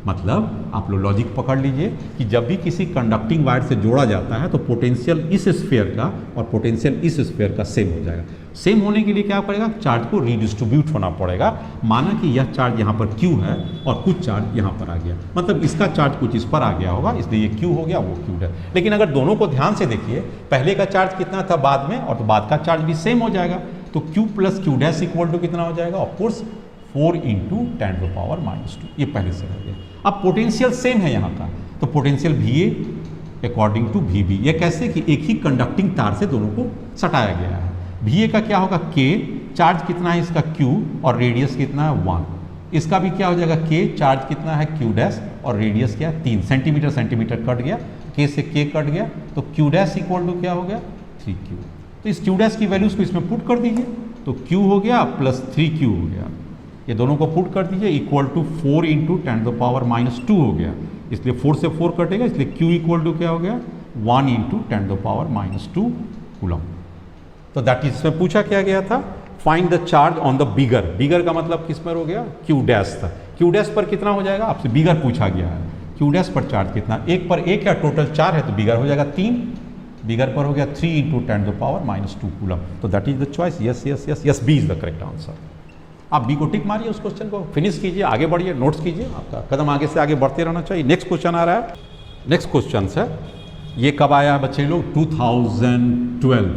मतलब आप लोग लॉजिक पकड़ लीजिए कि जब भी किसी कंडक्टिंग वायर से जोड़ा जाता है तो पोटेंशियल इस स्फीयर का और पोटेंशियल इस स्फीयर का सेम हो जाएगा। सेम होने के लिए क्या पड़ेगा, चार्ज को रीडिस्ट्रीब्यूट होना पड़ेगा। माना कि यह चार्ज यहाँ पर Q है और कुछ चार्ज यहाँ पर आ गया, मतलब इसका चार्ज कुछ इस पर आ गया होगा, इसलिए ये Q हो गया, वो Q है। लेकिन अगर दोनों को ध्यान से देखिए, पहले का चार्ज कितना था बाद में, और तो बाद का चार्ज भी सेम हो जाएगा, तो Q plus Q dash equal to कितना हो जाएगा, ऑफकोर्स 4 इंटू 10⁻⁻²। ये पहले से हो गया। अब पोटेंशियल सेम है यहाँ का, तो potential VA according to VB, ये कैसे कि एक ही कंडक्टिंग तार से दोनों को सटाया गया है। VA का क्या होगा K, चार्ज कितना है इसका Q और रेडियस कितना है 1। इसका भी क्या हो जाएगा K, चार्ज कितना है Q डैश और रेडियस क्या है 3 सेंटीमीटर, सेंटीमीटर कट गया, K से K कट गया, तो Q डैश इक्वल टू क्या हो गया 3Q। तो इस Q डैश की वैल्यूज को इसमें पुट कर दीजिए, तो Q हो गया प्लस 3Q हो गया। ये दोनों को पुट कर दीजिए, इक्वल टू 4 इंटू 10⁻⁻² हो गया, इसलिए 4 से 4 कटेगा, इसलिए Q इक्वल टू क्या हो गया 1 इंटू 10⁻⁻² कूलम। तो दैट इज इसमें पूछा क्या गया था, find the charge on the bigger. Bigger का मतलब किस पर हो गया, Q डैश था। Q डैश पर कितना हो जाएगा, आपसे बिगर पूछा गया है। Q डैश पर चार्ज कितना, एक पर एक या टोटल 4 है, तो बिगर हो जाएगा 3, बिगर पर हो गया 3 इंटू 10⁻⁻² कूलम। तो that is the choice, yes yes yes yes, B is the correct answer. आप बी को टिक मारिए, उस क्वेश्चन को फिनिश कीजिए, आगे बढ़िए, नोट्स कीजिए, आपका कदम आगे से आगे बढ़ते रहना चाहिए। नेक्स्ट क्वेश्चन आ रहा है। नेक्स्ट क्वेश्चन है, ये कब आया है बच्चे लोग, 2012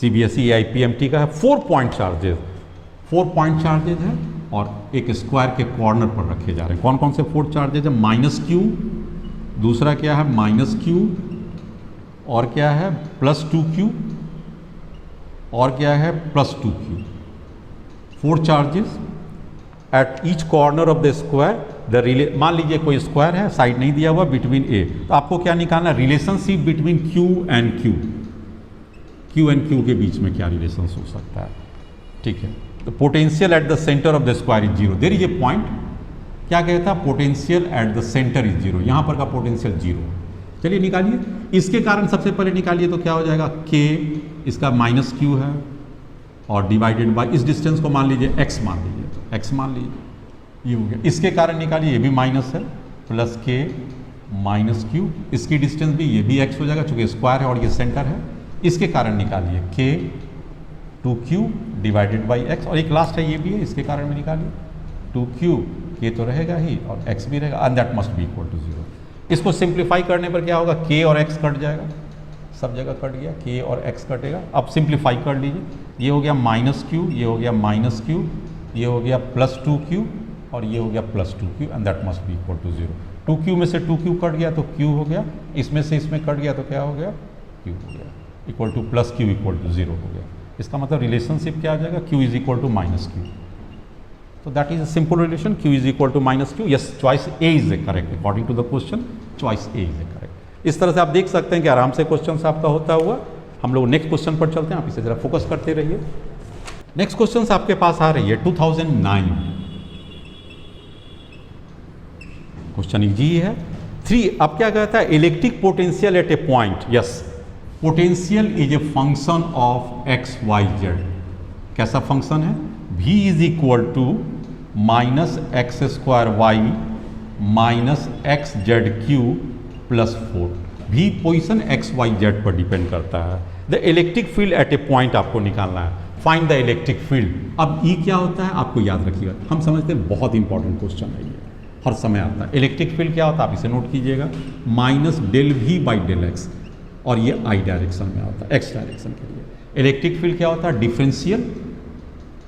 CBSE IPMT का है। 4 पॉइंट चार्जेज, 4 पॉइंट चार्जेज है और एक स्क्वायर के कॉर्नर पर रखे जा रहे हैं। कौन कौन से 4 चार्जेज है, -Q, दूसरा क्या है -Q, और क्या है +2Q, और क्या है +2Q। 4 charges at each corner of the square, the मान लीजिए कोई स्क्वायर है, साइड नहीं दिया हुआ, बिटवीन ए, तो आपको क्या निकालना, relationship between Q and Q। Q and Q के बीच में क्या रिलेशन हो सकता है, ठीक है। तो potential at the centre of the square is 0, there is a point, क्या कहता है, potential at the centre is 0, यहाँ पर का पोटेंशियल 0। चलिए निकालिए, इसके कारण सबसे पहले निकालिए तो क्या हो जाएगा, K इसका -Q है और डिवाइडेड बाय इस डिस्टेंस को मान लीजिए x मान लीजिए, तो x मान लीजिए, ये हो गया। इसके कारण निकालिए, ये भी माइनस है, प्लस K -Q, इसकी डिस्टेंस भी, ये भी x हो जाएगा चूंकि स्क्वायर है और ये सेंटर है। इसके कारण निकालिए K 2Q divided by x, और एक लास्ट है ये भी है, इसके कारण में निकालिए 2Q, K तो रहेगा ही और x भी रहेगा, and that must be equal to 0। इसको सिंप्लीफाई करने पर क्या होगा, K और x कट जाएगा, सब जगह कट गया, K और x कटेगा। अब सिंप्लीफाई कर लीजिए, ये हो गया -Q, ये हो गया -Q, ये हो गया +2Q और ये हो गया +2Q, and that must be equal to 0। 2Q में से 2Q कट गया तो Q हो गया, इसमें से इसमें कट गया तो क्या हो गया, Q हो गया, equal to +Q equal to 0 हो गया। इसका मतलब रिलेशनशिप क्या आ जाएगा, Q is equal to -Q। तो that is a simple relation, Q is equal to -Q। Yes, choice A is the correct according to the question, choice A is the correct. इस तरह से आप देख सकते हैं कि आराम से क्वेश्चन आपका होता हुआ। हम लोग नेक्स्ट क्वेश्चन पर चलते हैं, आप इसे जरा फोकस करते रहिए। नेक्स्ट क्वेश्चन आपके पास आ रही है 2009, क्वेश्चन जी है 3। अब क्या कहता है, electric potential at a point, yes, potential is a function of XYZ। कैसा फंक्शन है, V is equal to -x² y minus X Z Q plus 4। भी पोजिशन एक्स वाई जेड पर डिपेंड करता है। The electric field at a point आपको निकालना है, find the electric field. अब ई क्या होता है आपको याद रखिएगा, हम समझते हैं बहुत इंपॉर्टेंट क्वेश्चन है ये, हर समय आता है। इलेक्ट्रिक फील्ड क्या होता है आप इसे नोट कीजिएगा, minus del V by del X, और ये आई डायरेक्शन में होता है, एक्स डायरेक्शन के लिए। इलेक्ट्रिक फील्ड क्या होता है, डिफरेंशियल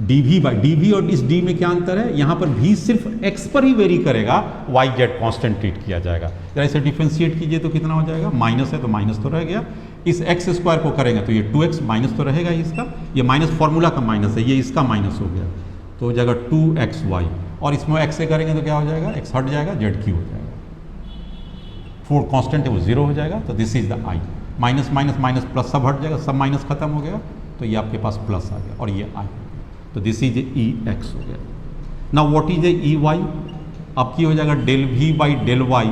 dv बाई dv, और इस d में क्या अंतर है, यहाँ पर v सिर्फ x पर ही वेरी करेगा, y z कांस्टेंट ट्रीट किया जाएगा। जरा इसे डिफरेंशिएट कीजिए तो कितना हो जाएगा, माइनस है तो माइनस तो रह गया, इस x स्क्वायर को करेंगे तो ये 2x माइनस तो रहेगा ही इसका, ये माइनस फॉर्मूला का माइनस है, ये इसका माइनस हो गया तो हो जाएगा 2xy, और इसमें x से करेंगे तो क्या हो जाएगा, x हट जाएगा, z क्यू हो जाएगा, 4 कांस्टेंट है वो 0 हो जाएगा, तो this is the i। Minus minus minus plus सब हट जाएगा, सब माइनस खत्म हो गया, तो ये आपके पास प्लस आ गया और ये i, तो दिस इज ई एक्स हो गया। Now what is E Y, अब की हो जाएगा del V by del Y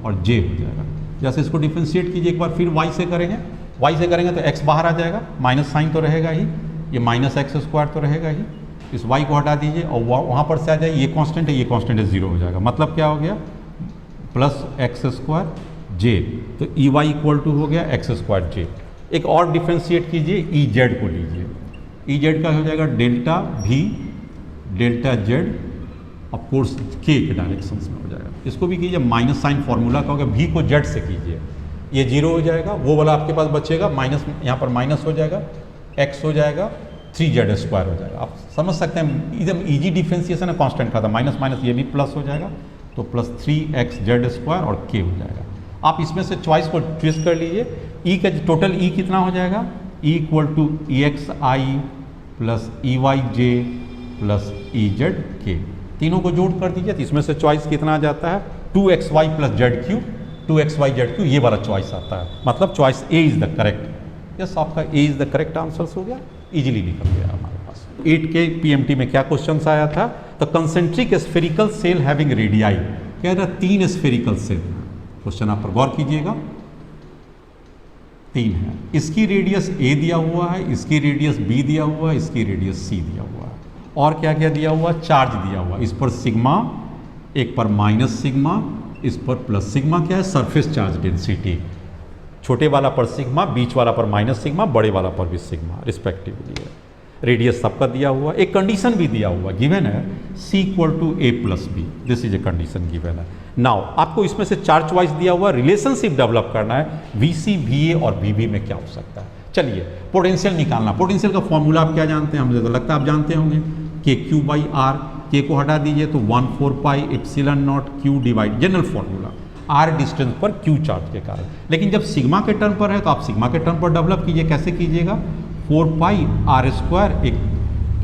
और जे हो जाएगा। जैसे इसको डिफरेंशिएट कीजिए एक बार, फिर y से करेंगे, y से करेंगे तो x बाहर आ जाएगा, माइनस साइन तो रहेगा ही, ये माइनस एक्स स्क्वायर तो रहेगा ही, इस y को हटा दीजिए और वहाँ पर से आ जाए, ये कांस्टेंट है, ये कांस्टेंट है, 0 हो जाएगा। मतलब क्या हो गया, प्लस एक्स स्क्वायर जे, तो ई वाई इक्वल टू हो गया एक्स स्क्वायर जे। एक और डिफरेंशिएट कीजिए, ई जेड को लीजिए, ई जेड का हो जाएगा delta we delta Z, of course के डायरेक्शन में हो जाएगा। इसको भी कीजिए, माइनस साइन फॉर्मूला का हो गया, वी को जेड से कीजिए, ये 0 हो जाएगा, वो वाला आपके पास बचेगा, माइनस यहाँ पर माइनस हो जाएगा, एक्स हो जाएगा, 3z स्क्वायर हो जाएगा। आप समझ सकते हैं एकदम ईजी डिफ्रेंसिएशन है, कांस्टेंट का था, माइनस माइनस ये भी प्लस हो जाएगा, तो प्लस 3xz स्क्वायर और k हो जाएगा। आप इसमें से चॉइस को ट्विस्ट कर लीजिए, ई का टोटल ई कितना हो जाएगा, E equal to E X I plus E Y J plus E Z K, तीनों को जोड़ कर दीजिए, तो इसमें से चॉइस कितना आ जाता है, 2xy plus Z Q, 2xy Z Q, ये वाला चॉइस आता है, मतलब choice A is the correct. Yes, आपका ए इज द करेक्ट आंसर हो गया, इजीली निकल गया हमारे पास। 8 के पीएमटी में क्या क्वेश्चन आया था, तो concentric spherical shell having radii, कह रहा 3 स्फेरिकल सेल, क्वेश्चन आप पर गौर कीजिएगा, 3 है, इसकी रेडियस ए दिया हुआ है, इसकी रेडियस बी दिया हुआ है, इसकी रेडियस सी दिया हुआ है, और क्या क्या दिया हुआ, चार्ज दिया हुआ, इस पर सिग्मा, एक पर माइनस सिग्मा, इस पर प्लस सिग्मा, क्या है, सरफेस चार्ज डेंसिटी, छोटे वाला पर सिग्मा, बीच वाला पर माइनस सिग्मा, बड़े वाला पर भी सिग्मा रिस्पेक्टिवली है। रेडियस सबका दिया हुआ, एक कंडीशन भी दिया हुआ गिवन है, C equal to A plus B, this is a condition given है। नाउ आपको इसमें से चार्ज वाइज दिया हुआ रिलेशनशिप डेवलप करना है, वीसी वीए और वीबी में क्या हो सकता है। चलिए पोटेंशियल निकालना, पोटेंशियल का फॉर्मूला आप क्या जानते हैं, मुझे तो लगता है आप जानते होंगे, के क्यू बाई आर, के को हटा दीजिए तो 1/4 pi epsilon naught Q divide, general formula, R distance पर क्यू चार्ज के कारण। लेकिन जब सिग्मा के टर्म पर है तो आप सिग्मा के टर्म पर डेवलप कीजिए, कैसे कीजिएगा, 4 पाई आर स्क्वायर, एक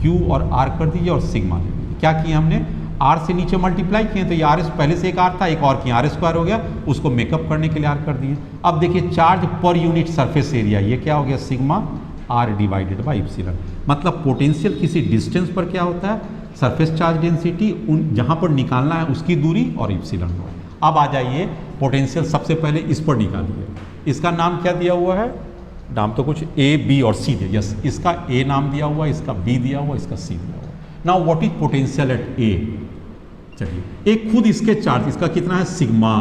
क्यू और आर कर दीजिए और सिग्मा ले लीजिए। क्या किया हमने, आर से नीचे मल्टीप्लाई किए, तो ये आर पहले से एक आर था, एक और किया, आर स्क्वायर हो गया, उसको मेकअप करने के लिए आर कर दिए। अब देखिए charge per unit surface area, ये क्या हो गया, sigma R divided by epsilon. मतलब पोटेंशियल किसी डिस्टेंस पर क्या होता है, सरफेस चार्ज डेंसिटी, उन जहाँ पर निकालना है उसकी दूरी और एप्सिलॉन नॉट। अब आ जाइए पोटेंशियल सबसे पहले इस पर निकालिए, इसका नाम क्या दिया हुआ है, नाम तो कुछ ए बी और सी दिया, यस, इसका ए नाम दिया हुआ, इसका बी दिया हुआ, इसका सी दिया हुआ। Now what is potential at A, चलिए एक खुद इसके चार्ज, इसका कितना है सिग्मा,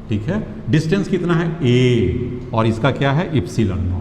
ठीक है, डिस्टेंस कितना है ए, और इसका क्या है epsilon not,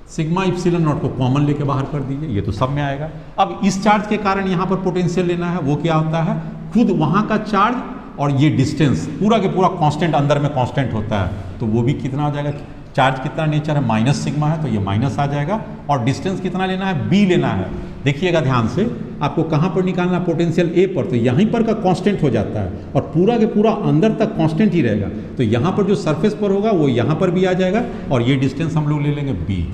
sigma epsilon not को कॉमन लेके बाहर कर दीजिए, ये तो सब में आएगा। अब इस चार्ज के कारण यहाँ पर पोटेंशियल लेना है, वो क्या होता है, खुद वहाँ का चार्ज और ये डिस्टेंस पूरा के पूरा कांस्टेंट अंदर में कांस्टेंट होता है, तो वो भी कितना हो जाएगा, चार्ज कितना नेचर है, माइनस सिग्मा है, तो ये माइनस आ जाएगा, और डिस्टेंस कितना लेना है, बी लेना है। देखिएगा ध्यान से, आपको कहाँ पर निकालना, पोटेंशियल ए पर, तो यहीं पर का कांस्टेंट हो जाता है और पूरा के पूरा अंदर तक कांस्टेंट ही रहेगा, तो यहाँ पर जो सरफेस पर होगा वो यहाँ पर भी आ जाएगा, और ये डिस्टेंस हम लोग ले लेंगे बी,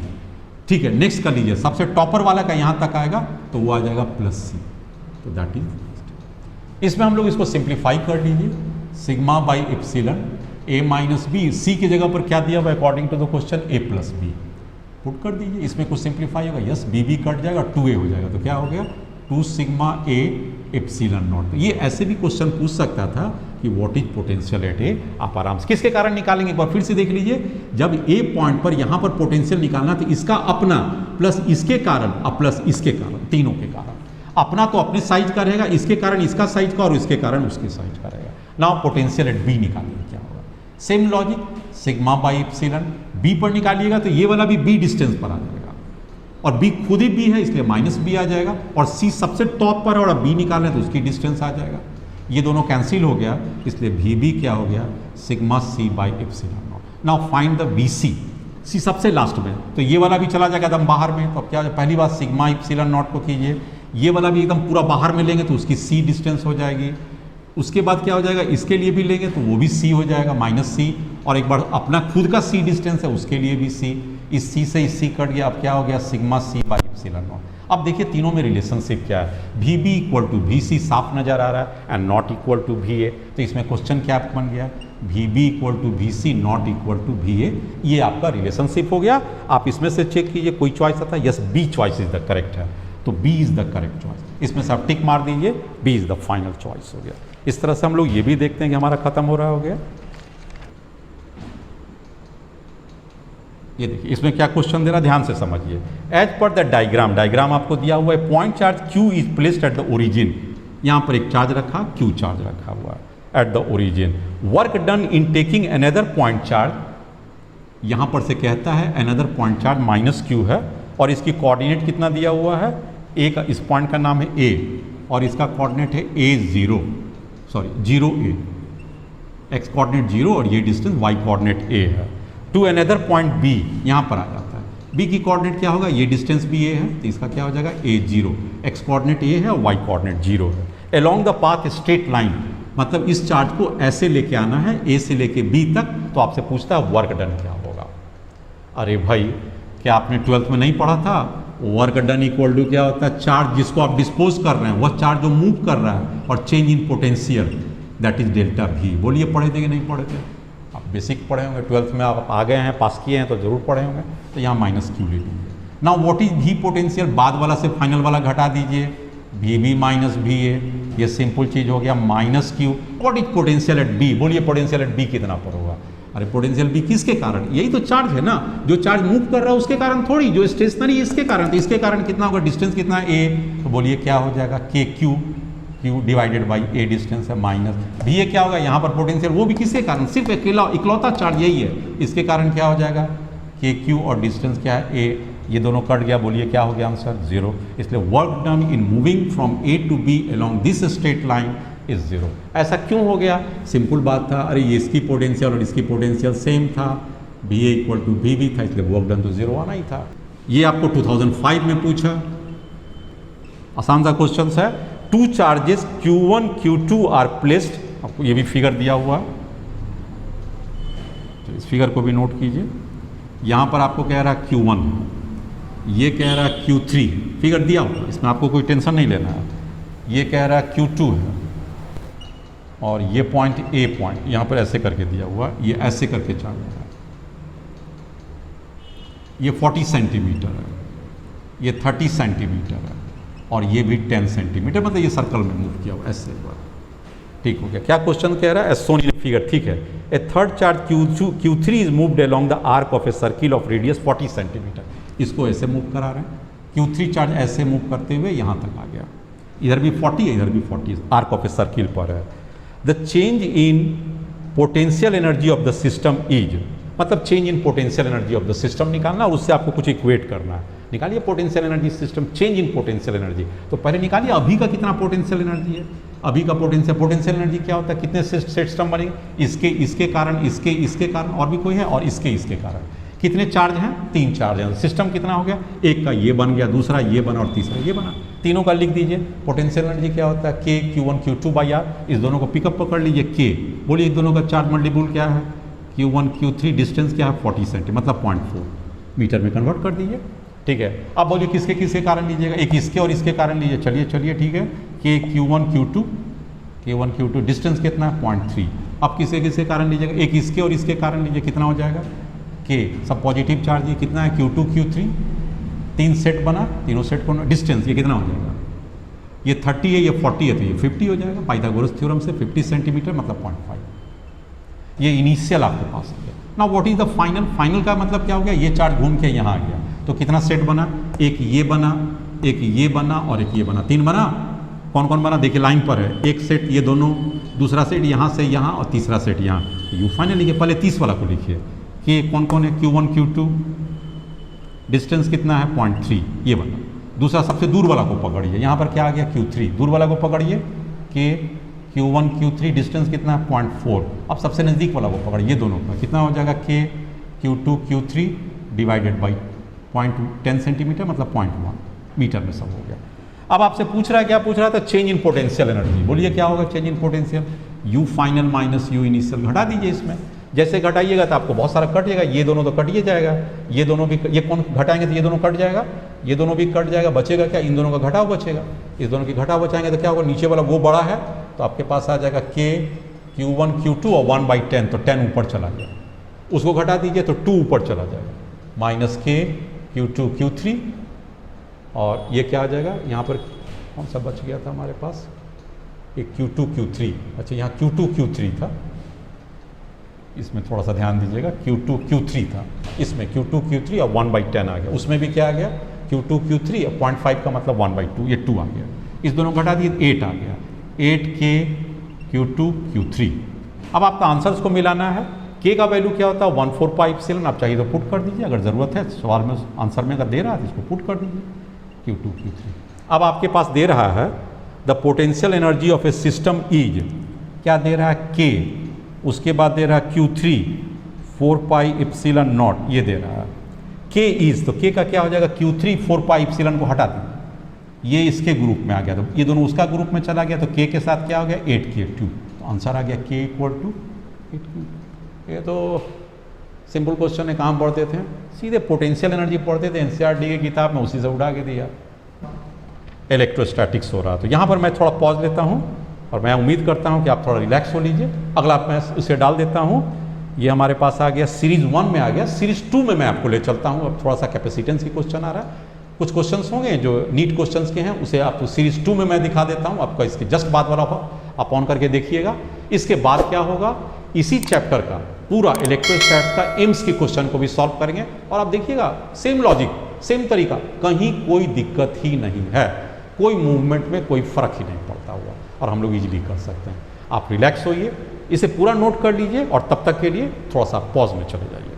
ठीक है। नेक्स्ट कर लीजिए, सबसे टॉपर वाला का यहाँ तक आएगा तो वो आ जाएगा प्लस सी, तो दैट इज, इसमें हम लोग इसको सिंप्लीफाई कर लीजिए, sigma by epsilon A minus B, C की जगह पर क्या दिया हुआ according to the question, A plus B, put कर दीजिए, इसमें कुछ सिंप्लीफाई होगा, यस, बी बी कट जाएगा, 2a हो जाएगा, तो क्या हो गया, 2 सिग्मा ए एप्सिलॉन नॉट। ये ऐसे भी क्वेश्चन पूछ सकता था कि व्हाट इज पोटेंशियल एट ए, आप आराम से किसके कारण निकालेंगे, एक बार फिर से देख लीजिए, जब ए पॉइंट पर यहाँ पर पोटेंशियल निकालना तो इसका अपना प्लस इसके कारण और प्लस इसके कारण, तीनों के कारण, अपना तो अपने साइज का रहेगा, इसके कारण इसका साइज का, और इसके कारण उसके साइज का रहेगा। नाउ पोटेंशियल एट बी निकालिए क्या होगा, same logic, sigma by epsilon B पर निकालिएगा तो ये वाला भी बी डिस्टेंस पर आ जाएगा, और बी खुद ही बी है इसलिए माइनस बी आ जाएगा, और सी सबसे टॉप पर है और अब बी निकालें तो उसकी डिस्टेंस आ जाएगा, ये दोनों कैंसिल हो गया, इसलिए वी बी क्या हो गया, sigma C by epsilon naught. Now find the V C, C सबसे लास्ट में, तो ये वाला भी चला जाएगा एकदम बाहर में, तो अब क्या हो जाए, पहली बात सिग्मा एप्सिलॉन नॉट को कीजिए, ये वाला भी एकदम पूरा बाहर में लेंगे तो उसकी सी डिस्टेंस हो जाएगी, उसके बाद क्या हो जाएगा, इसके लिए भी लेंगे तो वो भी सी हो जाएगा माइनस सी, और एक बार अपना खुद का सी डिस्टेंस है उसके लिए भी सी, इस सी से इस सी कट गया, अब क्या हो गया, sigma C by epsilon naught. अब देखिए तीनों में रिलेशनशिप क्या है, V B equal to V C साफ नजर आ रहा है and not equal to V A, तो इसमें क्वेश्चन क्या बन गया, V B equal to V C not equal to V A, ये आपका रिलेशनशिप हो गया। आप इसमें से चेक कीजिए कोई चॉइस आता है, yes B choice is the correct है, तो B is the correct choice, इसमें से आप टिक मार दीजिए, B is the final choice हो गया। इस तरह से हम लोग ये भी देखते हैं कि हमारा खत्म हो रहा हो गया। ये देखिए इसमें क्या क्वेश्चन दे रहा है, ध्यान से समझिए। As per the diagram, diagram आपको दिया हुआ है, point charge Q is placed at the origin, यहाँ पर एक चार्ज रखा, Q चार्ज रखा हुआ है at the origin, work done in taking another point charge, यहाँ पर से कहता है another point charge minus Q है, और इसकी कोऑर्डिनेट कितना दिया हुआ है, ए का, इस पॉइंट का नाम है A, और इसका कोऑर्डिनेट है A0, sorry 0A, x coordinate 0 और ये डिस्टेंस y कोऑर्डिनेट A है, टू अनदर पॉइंट B यहाँ पर आ जाता है, B की कोऑर्डिनेट क्या होगा, ये डिस्टेंस भी A है तो इसका क्या हो जाएगा A0, एक्स कोऑर्डिनेट A है और y कोऑर्डिनेट 0 है, along the path straight line, मतलब इस चार्ज को ऐसे लेके आना है A से लेके B तक, तो आपसे पूछता है वर्क डन क्या होगा। अरे भाई क्या आपने 12th में नहीं पढ़ा था, वर्क डन इक्वल टू क्या होता है, चार्ज जिसको आप डिस्पोज कर रहे हैं वह चार्ज जो मूव कर रहा है, और change in potential that is delta V। बोलिए पढ़े थे कि नहीं पढ़े थे, आप बेसिक पढ़े होंगे, 12th में आप आ गए हैं, पास किए हैं तो जरूर पढ़े होंगे, तो यहाँ माइनस Q ले लीजिए। Now what is V potential, बाद वाला से फाइनल वाला घटा दीजिए, VB माइनस VA, ये सिंपल चीज हो गया, minus Q। What is potential eight B, बोलिए पोटेंशियल एट B कितना पर होगा, अरे पोटेंशियल B किसके कारण, यही तो चार्ज है ना, जो चार्ज मूव कर रहा है उसके कारण थोड़ी, जो स्टेशनरी इसके कारण, तो इसके कारण कितना होगा, डिस्टेंस कितना है A, तो बोलिए क्या हो जाएगा, KQ, Q divided by A distance है माइनस VA, क्या होगा यहाँ पर पोटेंशियल, वो भी किसके कारण, सिर्फ अकेला इकलौता चार्ज यही है, इसके कारण क्या हो जाएगा, KQ और डिस्टेंस क्या है A, ये दोनों कट गया, बोलिए क्या हो गया आंसर 0, इसलिए work done in moving from A to B along this straight line is 0। ऐसा क्यों हो गया, सिंपल बात था, अरे ये इसकी पोटेंशियल और इसकी पोटेंशियल सेम था, VA इक्वल टू VB था, इसलिए वर्क डन तो 0 आना ही था। ये आपको 2005 में पूछा, आसान सा क्वेश्चन है, two charges Q1 Q2 are placed, आपको ये भी फिगर दिया हुआ, तो इस फिगर को भी नोट कीजिए, यहाँ पर आपको कह रहा है Q1, ये कह रहा है Q3, फिगर दिया हुआ, इसमें आपको कोई टेंशन नहीं लेना है, ये कह रहा है Q2 है, और ये पॉइंट A पॉइंट यहाँ पर ऐसे करके दिया हुआ, ये ऐसे करके चार्ज है, ये 40 सेंटीमीटर है, ये 30 सेंटीमीटर है, और ये भी 10 सेंटीमीटर, मतलब ये सर्कल में मूव किया हुआ ऐसे हुआ, ठीक हो गया। क्या क्वेश्चन कह रहा है, एज सोन इन फिगर, ठीक है, a third charge Q3 is moved along the arc of a circle of radius 40 centimetre, इसको ऐसे मूव करा रहे हैं, Q3 चार्ज ऐसे मूव करते हुए यहाँ तक आ गया, इधर भी 40 है इधर भी 40, आर्क ऑफ ए सर्किल पर है। The change in potential energy of the system is, मतलब change in potential energy of the system निकालना और उससे आपको कुछ इक्वेट करना है, निकालिए potential energy system, change in potential energy, तो पहले निकालिए अभी का कितना पोटेंशियल एनर्जी है, अभी का पोटेंशियल एनर्जी क्या होता है, कितने सिस्टम बनेंगे, इसके कारण, इसके कारण, और भी कोई है, और इसके कारण, कितने चार्ज हैं, 3 चार्ज हैं, सिस्टम कितना हो गया, एक का ये बन गया, दूसरा ये बना और तीसरा ये बना, तीनों का लिख दीजिए। पोटेंशियल एनर्जी क्या होता है, K Q1 Q2 by R, इस दोनों को पिकअप पकड़ लीजिए, K, बोलिए इस दोनों का चार्ज मल्टीपल क्या है, Q1 Q3, डिस्टेंस क्या है 40 सेंटीमीटर, मतलब 0.4 मीटर में कन्वर्ट कर दीजिए, ठीक है। अब बोलिए किसके कारण लीजिएगा, एक इसके और इसके कारण लीजिए, चलिए ठीक है, K Q1 Q2 डिस्टेंस कितना है 0.3, अब किसके कारण लीजिएगा, एक इसके और इसके कारण लीजिए, कितना हो जाएगा, K सब पॉजिटिव चार्ज, ये कितना है Q2 Q3, 3 सेट बना, तीनों सेट को डिस्टेंस ये कितना हो जाएगा, ये 30 है, ये 40 है, तो ये 50 हो जाएगा, पाइथागोरस थ्योरम से 50 सेंटीमीटर मतलब 0.5, ये इनिशियल आपके पास हो गया। Now what is the final का मतलब क्या हो गया, ये चार्ज घूम के यहाँ आ गया, तो कितना सेट बना, एक ये बना, एक ये बना और एक ये बना, 3 बना, कौन कौन बना देखिए, लाइन पर है, एक सेट ये दोनों, दूसरा सेट यहाँ से यहाँ और तीसरा सेट यहाँ। यू फाइनल लिखिए, पहले 30 वाला को लिखिए कि कौन कौन है, Q1 Q2, डिस्टेंस कितना है 0.3 ये वाला। दूसरा सबसे दूर वाला को पकड़िए, यहाँ पर क्या आ गया Q3, दूर वाला को पकड़िए कि Q1 Q3 डिस्टेंस कितना है 0.4। अब सबसे नज़दीक वाला को पकड़िए, ये दोनों का कितना हो जाएगा K Q2 Q3 divided by 0.10 centimetre मतलब 0.1 मीटर में सब हो गया। अब आपसे पूछ रहा है, क्या पूछ रहा था, चेंज इन पोटेंशियल एनर्जी। बोलिए क्या होगा change in potential, you final minus you initial, घटा दीजिए इसमें। जैसे घटाइएगा तो आपको बहुत सारा कट जाएगा, ये दोनों तो कट ही जाएगा, ये दोनों भी, ये कौन घटाएंगे तो ये दोनों कट जाएगा, ये दोनों भी कट जाएगा, बचेगा क्या, इन दोनों का घटाव बचेगा। इस दोनों की घटाव बचाएंगे तो क्या होगा, नीचे वाला वो बड़ा है तो आपके पास आ जाएगा K Q1 Q2 और 1/10, तो 10 ऊपर चला गया, उसको घटा दीजिए तो 2 ऊपर चला जाएगा, माइनस K Q2 Q3 और ये क्या आ जाएगा, यहाँ पर कौन सा बच गया था हमारे पास, एक Q2 Q3, अच्छा यहाँ Q2 Q3 था, इसमें थोड़ा सा ध्यान दीजिएगा, Q2 Q3 था, इसमें Q2 Q3 और 1/10 आ गया, उसमें भी क्या आ गया Q2 Q3 और 0.5 का मतलब 1/2, ये 2 आ गया, इस दोनों घटा दिए 8 आ गया, 8K Q2 Q3। अब आपका आंसर्स को मिलाना है, K का वैल्यू क्या होता है 1/4 पाई एप्सिलॉन, आप चाहिए तो पुट कर दीजिए, अगर ज़रूरत है सवाल में आंसर में अगर दे रहा है तो इसको पुट कर दीजिए Q2 Q3। अब आपके पास दे रहा है the potential energy of A system is, क्या दे रहा है K, उसके बाद दे रहा है Q3 4 पाई एप्सिलॉन नॉट, ये दे रहा है K इज, तो K का क्या हो जाएगा Q3 4 पाई एप्सिलॉन को हटा दीजिए, ये इसके ग्रुप में आ गया, तो ये दोनों उसका ग्रुप में चला गया, तो K के साथ क्या हो गया 8K2, तो आंसर आ गया K इक्वल टू 8K। ये तो सिंपल क्वेश्चन है, कहाँ पढ़ते थे, सीधे पोटेंशियल एनर्जी पढ़ते थे NCERT की किताब में, उसी से उड़ा के दिया। इलेक्ट्रोस्टैटिक्स हो रहा, तो यहाँ पर मैं थोड़ा पॉज लेता हूँ और मैं उम्मीद करता हूँ कि आप थोड़ा रिलैक्स हो लीजिए। अगला मैं उसे डाल देता हूँ, ये हमारे पास आ गया सीरीज 1 में आ गया, सीरीज 2 में मैं आपको ले चलता हूँ। अब थोड़ा सा कैपेसिटेंस की क्वेश्चन आ रहा है, कुछ क्वेश्चंस होंगे जो नीट क्वेश्चंस के हैं, उसे आपको सीरीज 2 में मैं दिखा देता हूँ, आपका इसके जस्ट बाद वाला आप ऑन करके देखिएगा। इसके बाद क्या होगा, इसी चैप्टर का पूरा इलेक्ट्रोस्टैट्स का एम्स की क्वेश्चन को भी सॉल्व करेंगे, और आप देखिएगा सेम लॉजिक सेम तरीका, कहीं कोई दिक्कत ही नहीं है, कोई मूवमेंट में कोई फर्क ही नहीं पड़ता हुआ, और हम लोग इजीली कर सकते हैं। आप रिलैक्स होइए, इसे पूरा नोट कर लीजिए और तब तक के लिए थोड़ा सा पॉज में चले जाइए।